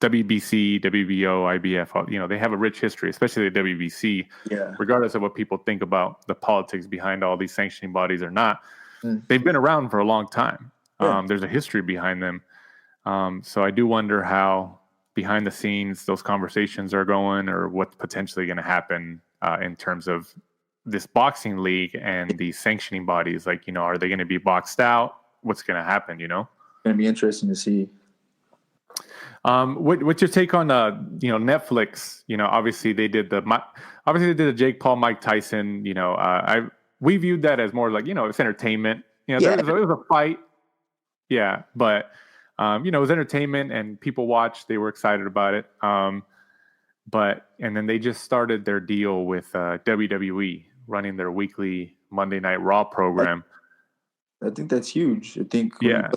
WBC, WBO, IBF, they have a rich history, especially the WBC. Yeah. Regardless of what people think about the politics behind all these sanctioning bodies or not, they've been around for a long time. Yeah. There's a history behind them. So I do wonder how behind the scenes those conversations are going, or what's potentially going to happen in terms of this boxing league and the sanctioning bodies. Like, are they going to be boxed out? What's going to happen? It's going to be interesting to see. What's your take on Netflix? Obviously they did the Jake Paul, Mike Tyson. We viewed that as more like, it's entertainment. There was a fight. Yeah, but it was entertainment and people watched. They were excited about it. And then they just started their deal with WWE, running their weekly Monday Night Raw program. I think that's huge. I think, Yeah.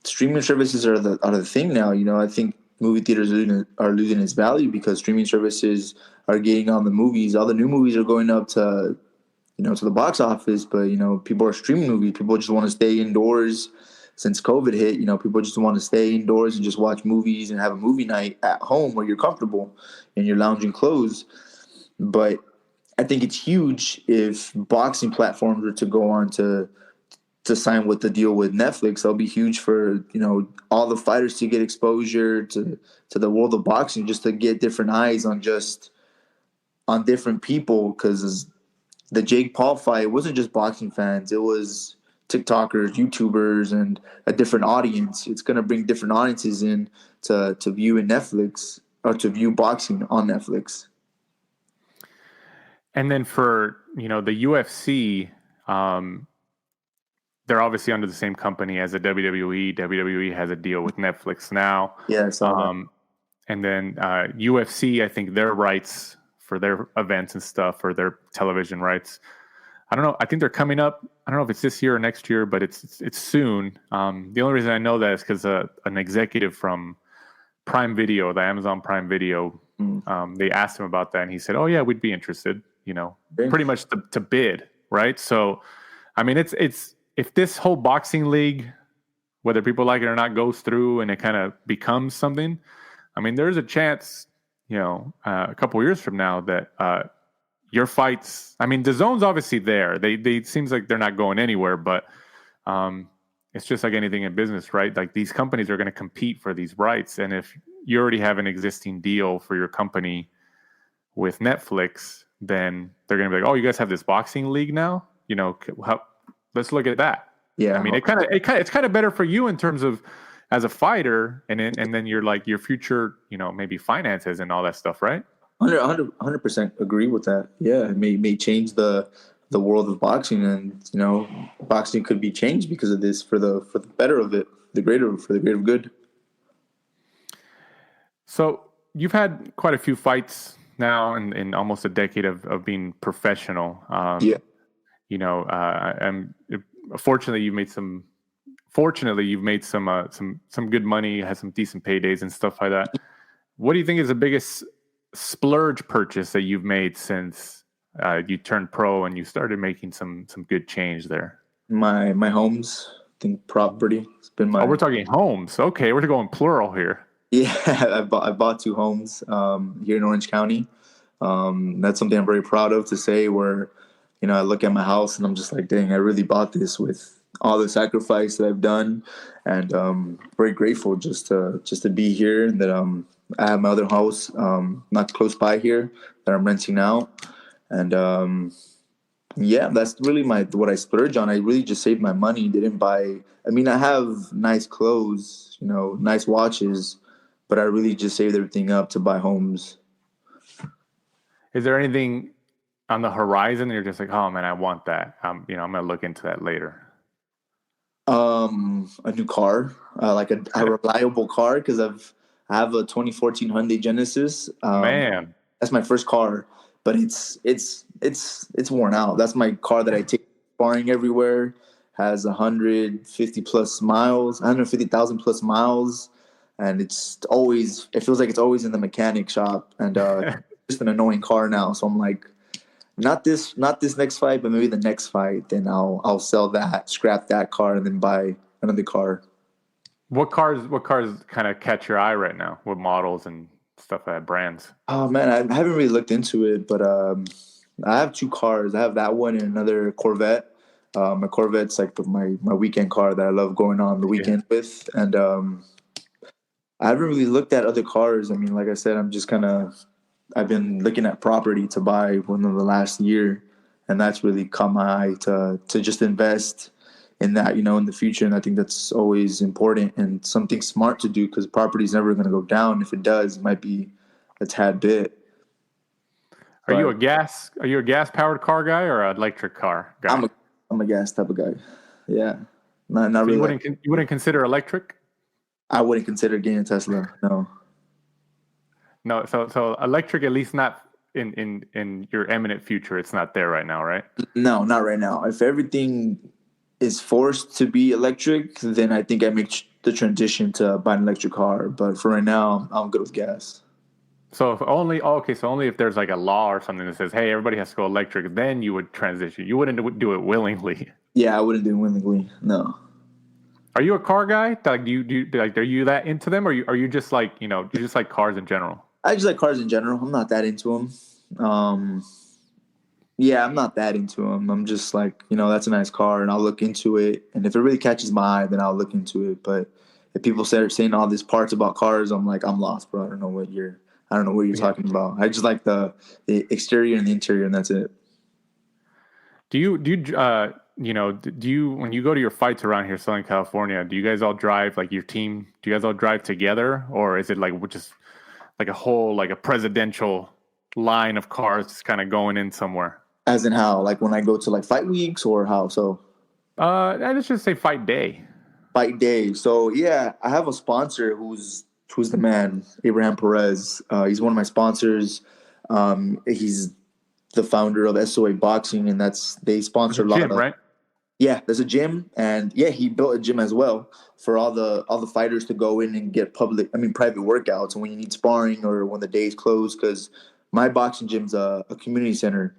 streaming services are the thing now. I think movie theaters are losing its value because streaming services are getting on the movies. All the new movies are going up to the box office, but people are streaming movies. People just want to stay indoors. Since COVID hit, people just want to stay indoors and just watch movies and have a movie night at home where you're comfortable in your lounging clothes. But I think it's huge if boxing platforms were to go on to sign with the deal with Netflix. That'll be huge for all the fighters to get exposure to the world of boxing, just to get different eyes on different people. Because the Jake Paul fight wasn't just boxing fans; it was TikTokers, YouTubers, and a different audience. It's going to bring different audiences in to view in Netflix, or to view boxing on Netflix. And then for the UFC. They're obviously under the same company as the WWE. WWE has a deal with Netflix now. Yeah, I saw that. And then UFC, I think their rights for their events and stuff, or their television rights, I don't know. I think they're coming up. I don't know if it's this year or next year, but it's soon. The only reason I know that is because an executive from Prime Video, the Amazon Prime Video, they asked him about that, and he said, "Oh yeah, we'd be interested." Pretty much to bid, right? So, I mean, it's. If this whole boxing league, whether people like it or not, goes through and it kind of becomes something, I mean, there's a chance, a couple years from now that your fights. I mean, the zone's obviously there. They seems like they're not going anywhere, but it's just like anything in business, right? Like these companies are going to compete for these rights, and if you already have an existing deal for your company with Netflix, then they're going to be like, "Oh, you guys have this boxing league now? Let's look at that." Yeah, I mean, it's kind of better for you in terms of as a fighter, and then you're like your future, maybe finances and all that stuff, right? 100% agree with that. Yeah, it may change the world of boxing, and boxing could be changed because of this for the better of it, for the greater good. So you've had quite a few fights now in almost a decade of being professional. Yeah. Fortunately, you've made some good money, had some decent paydays and stuff like that. What do you think is the biggest splurge purchase that you've made since you turned pro and you started making some good change there? My homes, I think property. It's been my. Oh, we're talking homes. Okay, we're going plural here. Yeah, I bought 2 homes here in Orange County. That's something I'm very proud of to say, where I look at my house and I'm just like, dang, I really bought this with all the sacrifice that I've done, and very grateful just to be here, and that I have my other house not close by here that I'm renting out, and yeah, that's really what I splurge on. I really just saved my money, didn't buy. I mean, I have nice clothes, nice watches, but I really just saved everything up to buy homes. Is there anything on the horizon you're just like, oh man, I want that? I'm gonna look into that later. A new car, like a reliable car, because I have a 2014 Hyundai Genesis. Man, that's my first car, but it's worn out. That's my car that I take sparring everywhere. Has 150,000 plus miles, and it feels like it's always in the mechanic shop, and just an annoying car now. So I'm like, not this next fight, but maybe the next fight. Then I'll sell that, scrap that car, and then buy another car. What cars kind of catch your eye right now? What models and stuff like that, brands? Oh man, I haven't really looked into it, but I have 2 cars. I have that one and another Corvette. My Corvette's like my weekend car that I love going on the weekend with, and I haven't really looked at other cars. I mean, like I said, I've been looking at property to buy within the last year, and that's really caught my eye to just invest in that, in the future. And I think that's always important and something smart to do, because property is never going to go down. If it does, it might be a tad bit. Are you a gas powered car guy or an electric car guy? I'm a gas type of guy. Yeah. Not So really. you wouldn't consider electric? I wouldn't consider getting a Tesla. No. No. So electric, at least not in your imminent future. It's not there right now, right? No, not right now. If everything is forced to be electric, then I think I make the transition to buy an electric car. But for right now, I'm good with gas. So if only so only if there's like a law or something that says, hey, everybody has to go electric, then you would transition. You wouldn't do it willingly. Yeah, I wouldn't do it willingly. No. Are you a car guy? Like, do you like? Are you that into them, or are you just like you just like cars in general? I just like cars in general. I'm not that into them. Yeah, I'm not that into them. I'm just like, that's a nice car, and I'll look into it. And if it really catches my eye, then I'll look into it. But if people start saying all these parts about cars, I'm like, I'm lost, bro. I don't know what you're talking about. I just like the exterior and the interior, and that's it. Do you when you go to your fights around here, Southern California, do you guys all drive like your team? Do you guys all drive together, or is it like just like a whole like a presidential line of cars just kind of going in somewhere? As in how? Like when I go to like fight weeks, or how? So let's just say fight day. Fight day. So yeah, I have a sponsor who's the man, Abraham Perez. He's one of my sponsors. He's the founder of SOA Boxing, and they sponsor a lot gym, of. Right? Yeah, there's a gym, and yeah, he built a gym as well for all the fighters to go in and get private workouts, and when you need sparring or when the day's closed. Because my boxing gym's a community center.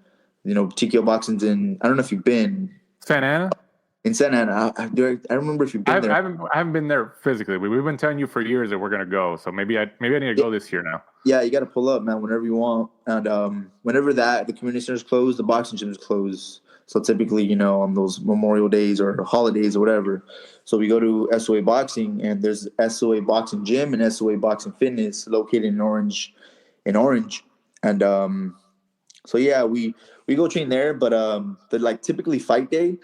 TKO Boxing's in. I don't know if you've been Santa Ana. In Santa Ana, I remember if you've been there. I haven't been there physically. We've been telling you for years that we're gonna go, so maybe I need to go this year now. Yeah, you got to pull up, man, whenever you want. And whenever the community center's closed, the boxing gym's closed. So typically, on those Memorial Days or holidays or whatever. So we go to SOA Boxing, and there's SOA Boxing Gym and SOA Boxing Fitness located in Orange. And so yeah, we go train there, but like typically fight day,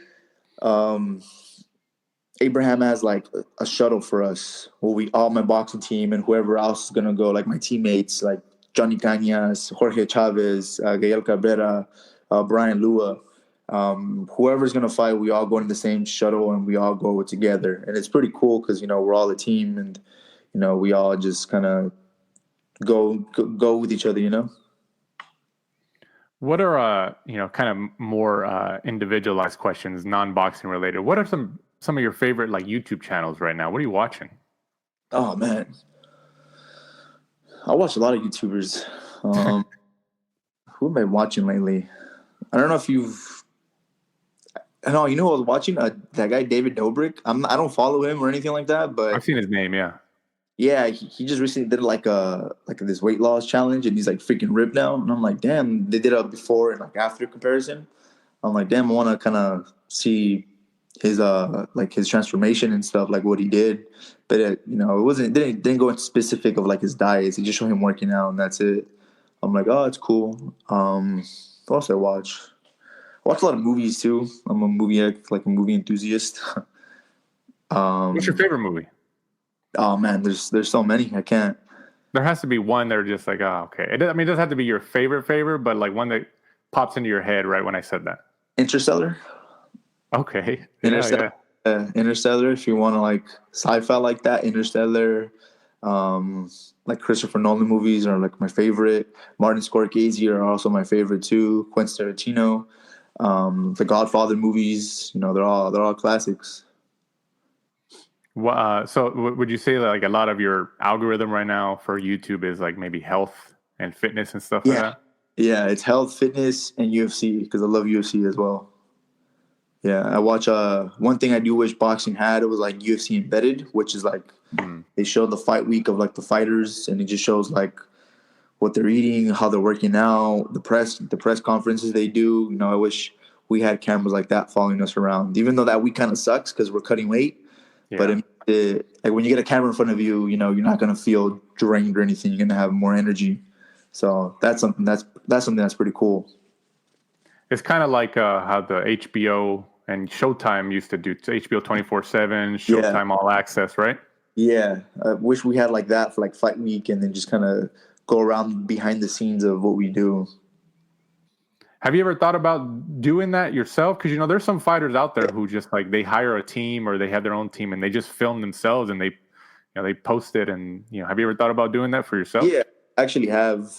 Abraham has like a shuttle for us where all my boxing team and whoever else is going to go, like my teammates, like Johnny Cañas, Jorge Chavez, Gael Cabrera, Brian Lua, whoever's going to fight, we all go in the same shuttle and we all go together. And it's pretty cool because, we're all a team and, we all just kind of go with each other, What are kind of more individualized questions, non-boxing related? What are some of your favorite like YouTube channels right now? What are you watching? Oh man, I watch a lot of YouTubers. Who am I watching lately? I don't know if you've. No, who I was watching? That guy David Dobrik. I don't follow him or anything like that, but I've seen his name. Yeah. Yeah, he just recently did like this weight loss challenge, and he's like freaking ripped now. And I'm like, damn, they did a before and like after comparison. I'm like, damn, I want to kind of see his his transformation and stuff, like what he did. But it didn't go into specific of like his diets. He just showed him working out, and that's it. I'm like, oh, it's cool. What else I watch? I watch a lot of movies too. I'm a movie enthusiast. What's your favorite movie? Oh man, there's so many. I can't. There has to be one that are just like, oh, okay. It doesn't have to be your favorite, but like one that pops into your head right when I said that. Interstellar. Okay. Interstellar. Yeah. Interstellar. If you want to like sci-fi like that, Interstellar. Like Christopher Nolan movies are like my favorite. Martin Scorsese are also my favorite too. Quentin Tarantino. The Godfather movies. They're all classics. So would you say that like a lot of your algorithm right now for YouTube is like maybe health and fitness and stuff like that? Yeah, it's health, fitness, and UFC because I love UFC as well. Yeah, I watch one thing I do wish boxing had, it was like UFC Embedded, which is like they show the fight week of like the fighters, and it just shows like what they're eating, how they're working out, the press conferences they do. I wish we had cameras like that following us around, even though that week kind of sucks because we're cutting weight. Yeah. But like when you get a camera in front of you, you're not going to feel drained or anything. You're going to have more energy. So that's something that's pretty cool. It's kind of like how the HBO and Showtime used to do HBO 24/7, Showtime All Access, right? Yeah, I wish we had like that for like fight week, and then just kind of go around behind the scenes of what we do. Have you ever thought about doing that yourself? Because, there's some fighters out there who just like they hire a team or they have their own team and they just film themselves and they post it. And, have you ever thought about doing that for yourself? Yeah, I actually have.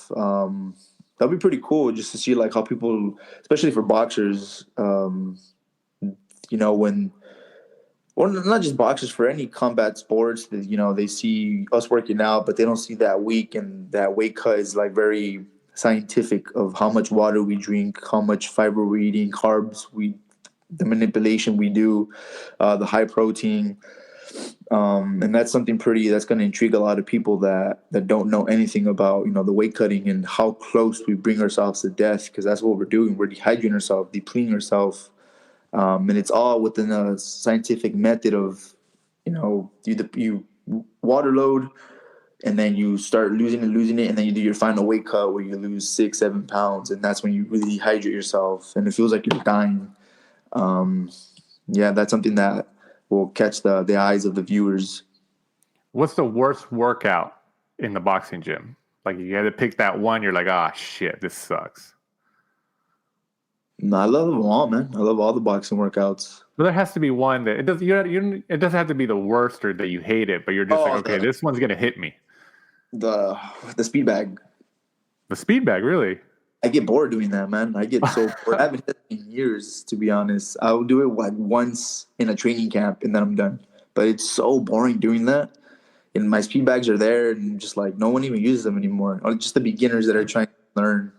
That'd be pretty cool just to see like how people, especially for boxers, or not just boxers, for any combat sports that, they see us working out, but they don't see that week, and that weight cut is like very scientific of how much water we drink, how much fiber we're eating, carbs, the manipulation we do, the high protein. And that's something that's going to intrigue a lot of people that don't know anything about, the weight cutting and how close we bring ourselves to death, because that's what we're doing. We're dehydrating ourselves, depleting ourselves. And it's all within a scientific method of, you water load, and then you start losing it, and then you do your final weight cut where you lose 6-7 pounds, and that's when you really dehydrate yourself, and it feels like you're dying. That's something that will catch the eyes of the viewers. What's the worst workout in the boxing gym? Like, you had to pick that one, you're like, shit, this sucks. No, I love them all, man. I love all the boxing workouts. But there has to be one that it doesn't have to be the worst or that you hate it, but you're just okay, this one's gonna hit me. The speed bag. The speed bag, really? I get bored doing that, man. I get so bored. I haven't hit it in years, to be honest. I'll do it like once in a training camp, and then I'm done. But it's so boring doing that. And my speed bags are there, and just like no one even uses them anymore. Or just the beginners that are trying to learn.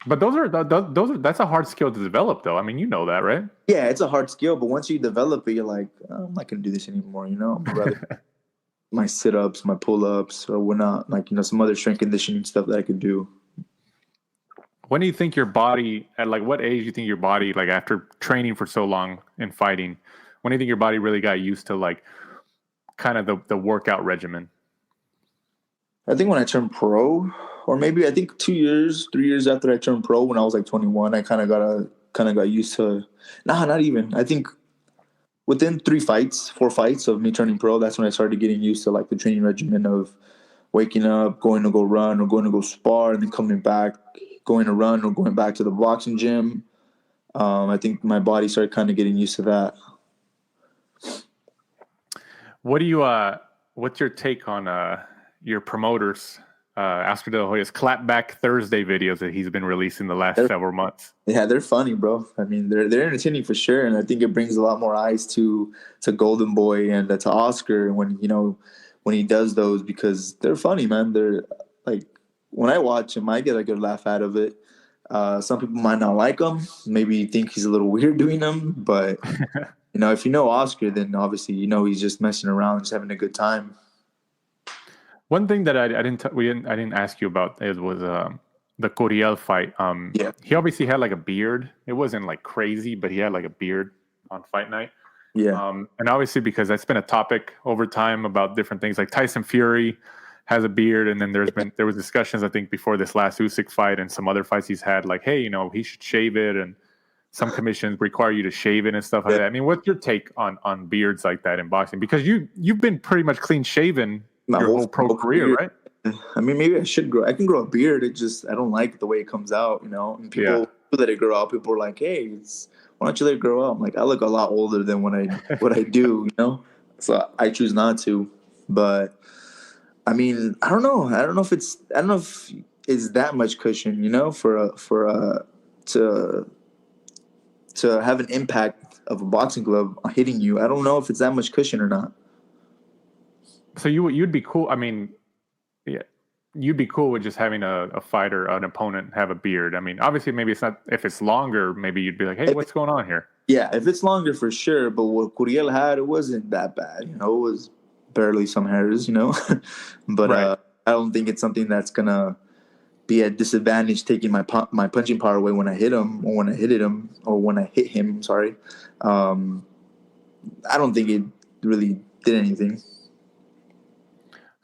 But that's a hard skill to develop, though. I mean, you know that, right? Yeah, it's a hard skill, but once you develop it, you're like, I'm not gonna do this anymore. I'm rather my sit-ups, my pull-ups, or whatnot, like some other strength conditioning stuff that I could do. When do you think your body, at like what age do you think your body, like after training for so long and fighting, when do you think your body really got used to like kind of the workout regimen? I think when I turned pro, or maybe I think 3 years after I turned pro, when I was like 21, I kind of got used to. Not even. I think within 4 fights of me turning pro, that's when I started getting used to like the training regimen of waking up, going to go run or going to go spar, and then coming back, going to run or going back to the boxing gym. I think my body started kind of getting used to that. What's your take on your promoters, Oscar De La Hoya's Clapback Thursday videos that he's been releasing the last several months? Yeah, they're funny, bro. I mean, they're entertaining for sure, and I think it brings a lot more eyes to Golden Boy and to Oscar when he does those, because they're funny, man. They're like, when I watch him, I get a good laugh out of it. Some people might not like him, maybe think he's a little weird doing them, but if you know Oscar, then obviously he's just messing around, just having a good time. One thing that I didn't ask you about was the Curiel fight. Yeah. He obviously had like a beard. It wasn't like crazy, but he had like a beard on fight night. Yeah. And obviously, because that's been a topic over time about different things, like Tyson Fury has a beard, and then there was discussions, I think, before this last Usyk fight and some other fights he's had, like, hey, he should shave it, and some commissions require you to shave it and stuff like that. I mean, what's your take on beards like that in boxing? Because you've been pretty much clean shaven your whole pro career, right? I mean, maybe I should grow. I can grow a beard. I don't like the way it comes out, And people let it grow out. People are like, "Hey, why don't you let it grow out?" I'm like, I look a lot older than what I do, So I choose not to. But I mean, I don't know. I don't know if it's that much cushion, to have an impact of a boxing glove hitting you. I don't know if it's that much cushion or not. So you'd be cool. I mean, yeah, you'd be cool with just having a fighter, an opponent, have a beard. I mean, obviously, maybe it's not. If it's longer, maybe you'd be like, "Hey, what's going on here?" Yeah, if it's longer, for sure. But what Curiel had, it wasn't that bad. It was barely some hairs. But right. I don't think it's something that's gonna be at disadvantage, taking my punching power away when I hit him, or when I hit him. Sorry, I don't think it really did anything.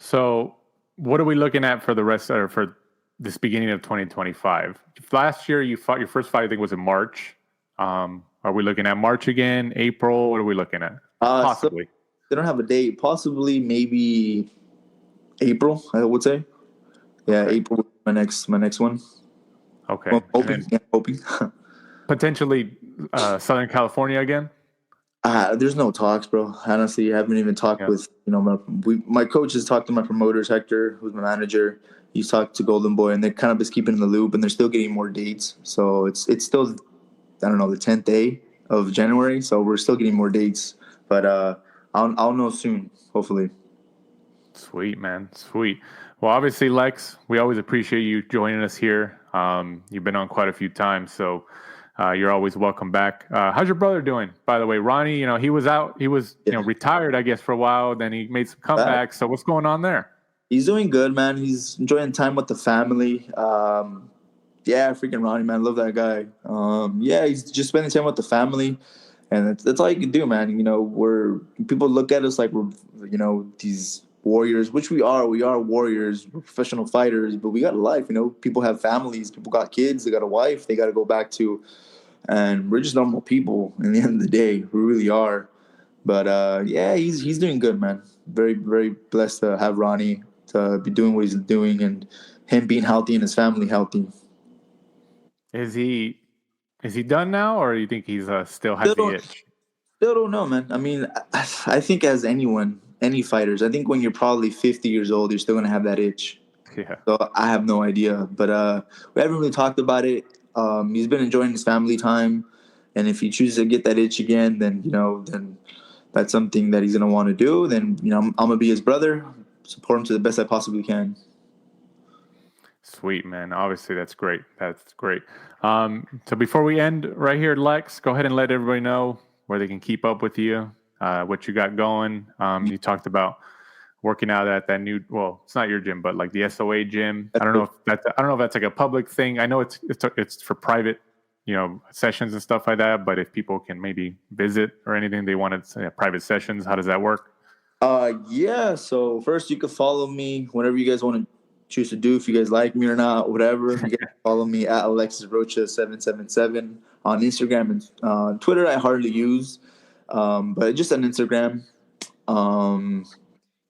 So, what are we looking at for the rest, or for this beginning of 2025? Last year, you fought your first fight, I think, was in March. Are we looking at March again? April? What are we looking at? Possibly. So they don't have a date. Possibly, maybe April, I would say. Yeah, okay. April, my next one. Okay. Well, And then hoping. potentially Southern California again? There's no talks, bro. Honestly, I haven't even talked with, my coach has talked to my promoters, Hector, who's my manager. He's talked to Golden Boy, and they're kind of just keeping in the loop, and they're still getting more dates. So it's still, I don't know, the 10th day of January. So we're still getting more dates, but I'll know soon, hopefully. Sweet, man. Sweet. Well, obviously, Lex, we always appreciate you joining us here. You've been on quite a few times, so you're always welcome back. How's your brother doing, by the way? Ronnie, he was retired, I guess, for a while. Then he made some comebacks. So what's going on there? He's doing good, man. He's enjoying time with the family. Freaking Ronnie, man. Love that guy. He's just spending time with the family. And that's all you can do, man. People look at us like we're, these warriors, which we are. We are warriors, we're professional fighters, but we got a life. People have families, people got kids, they got a wife, they got to go back to, and we're just normal people. In the end of the day, we really are. But he's doing good, man. Very, very blessed to have Ronnie to be doing what he's doing, and him being healthy and his family healthy. Is he done now, or do you think he's still has the itch? Still don't know, man. I mean, I think as any fighters, I think when you're probably 50 years old, you're still going to have that itch. Yeah. So I have no idea. But we haven't really talked about it. He's been enjoying his family time. And if he chooses to get that itch again, then, then that's something that he's going to want to do. Then, I'm going to be his brother, support him to the best I possibly can. Sweet, man. Obviously, that's great. That's great. So before we end right here, Lex, go ahead and let everybody know where they can keep up with you, what you got going. You talked about working out at that new, well, it's not your gym, but like the SOA gym. I don't know if that's like a public thing. I know it's for private, sessions and stuff like that. But if people can maybe visit or anything, they wanted private sessions. How does that work? So first you can follow me whenever you guys want to choose to do, if you guys like me or not, whatever. You can follow me at Alexis Rocha 777 on Instagram and Twitter. I hardly use, but just on Instagram.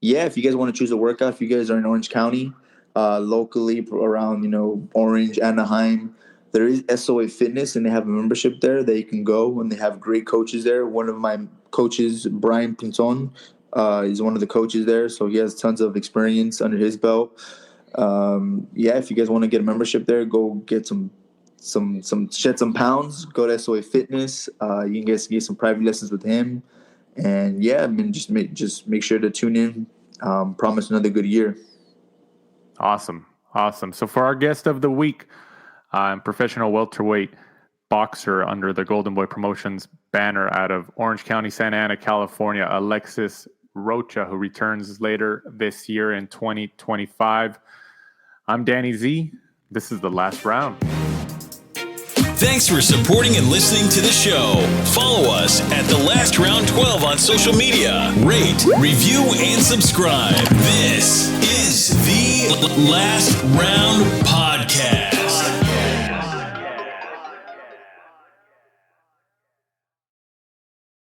If you guys want to choose a workout, if you guys are in Orange County, locally around Orange, Anaheim, there is SOA Fitness, and they have a membership there that you can go, and they have great coaches there. One of my coaches, Brian Pinzon, is one of the coaches there, so he has tons of experience under his belt. If you guys want to get a membership there, go get some shed some pounds, go to SOA Fitness. You can get some private lessons with him. And just make sure to tune in. Promise another good year. Awesome. So for our guest of the week, professional welterweight boxer under the Golden Boy Promotions banner out of Orange County, Santa Ana, California, Alexis Rocha, who returns later this year in 2025. I'm Danny Z. This is The Last Round. Thanks for supporting and listening to the show. Follow us at The Last Round 12 on social media. Rate, review, and subscribe. This is The Last Round Podcast.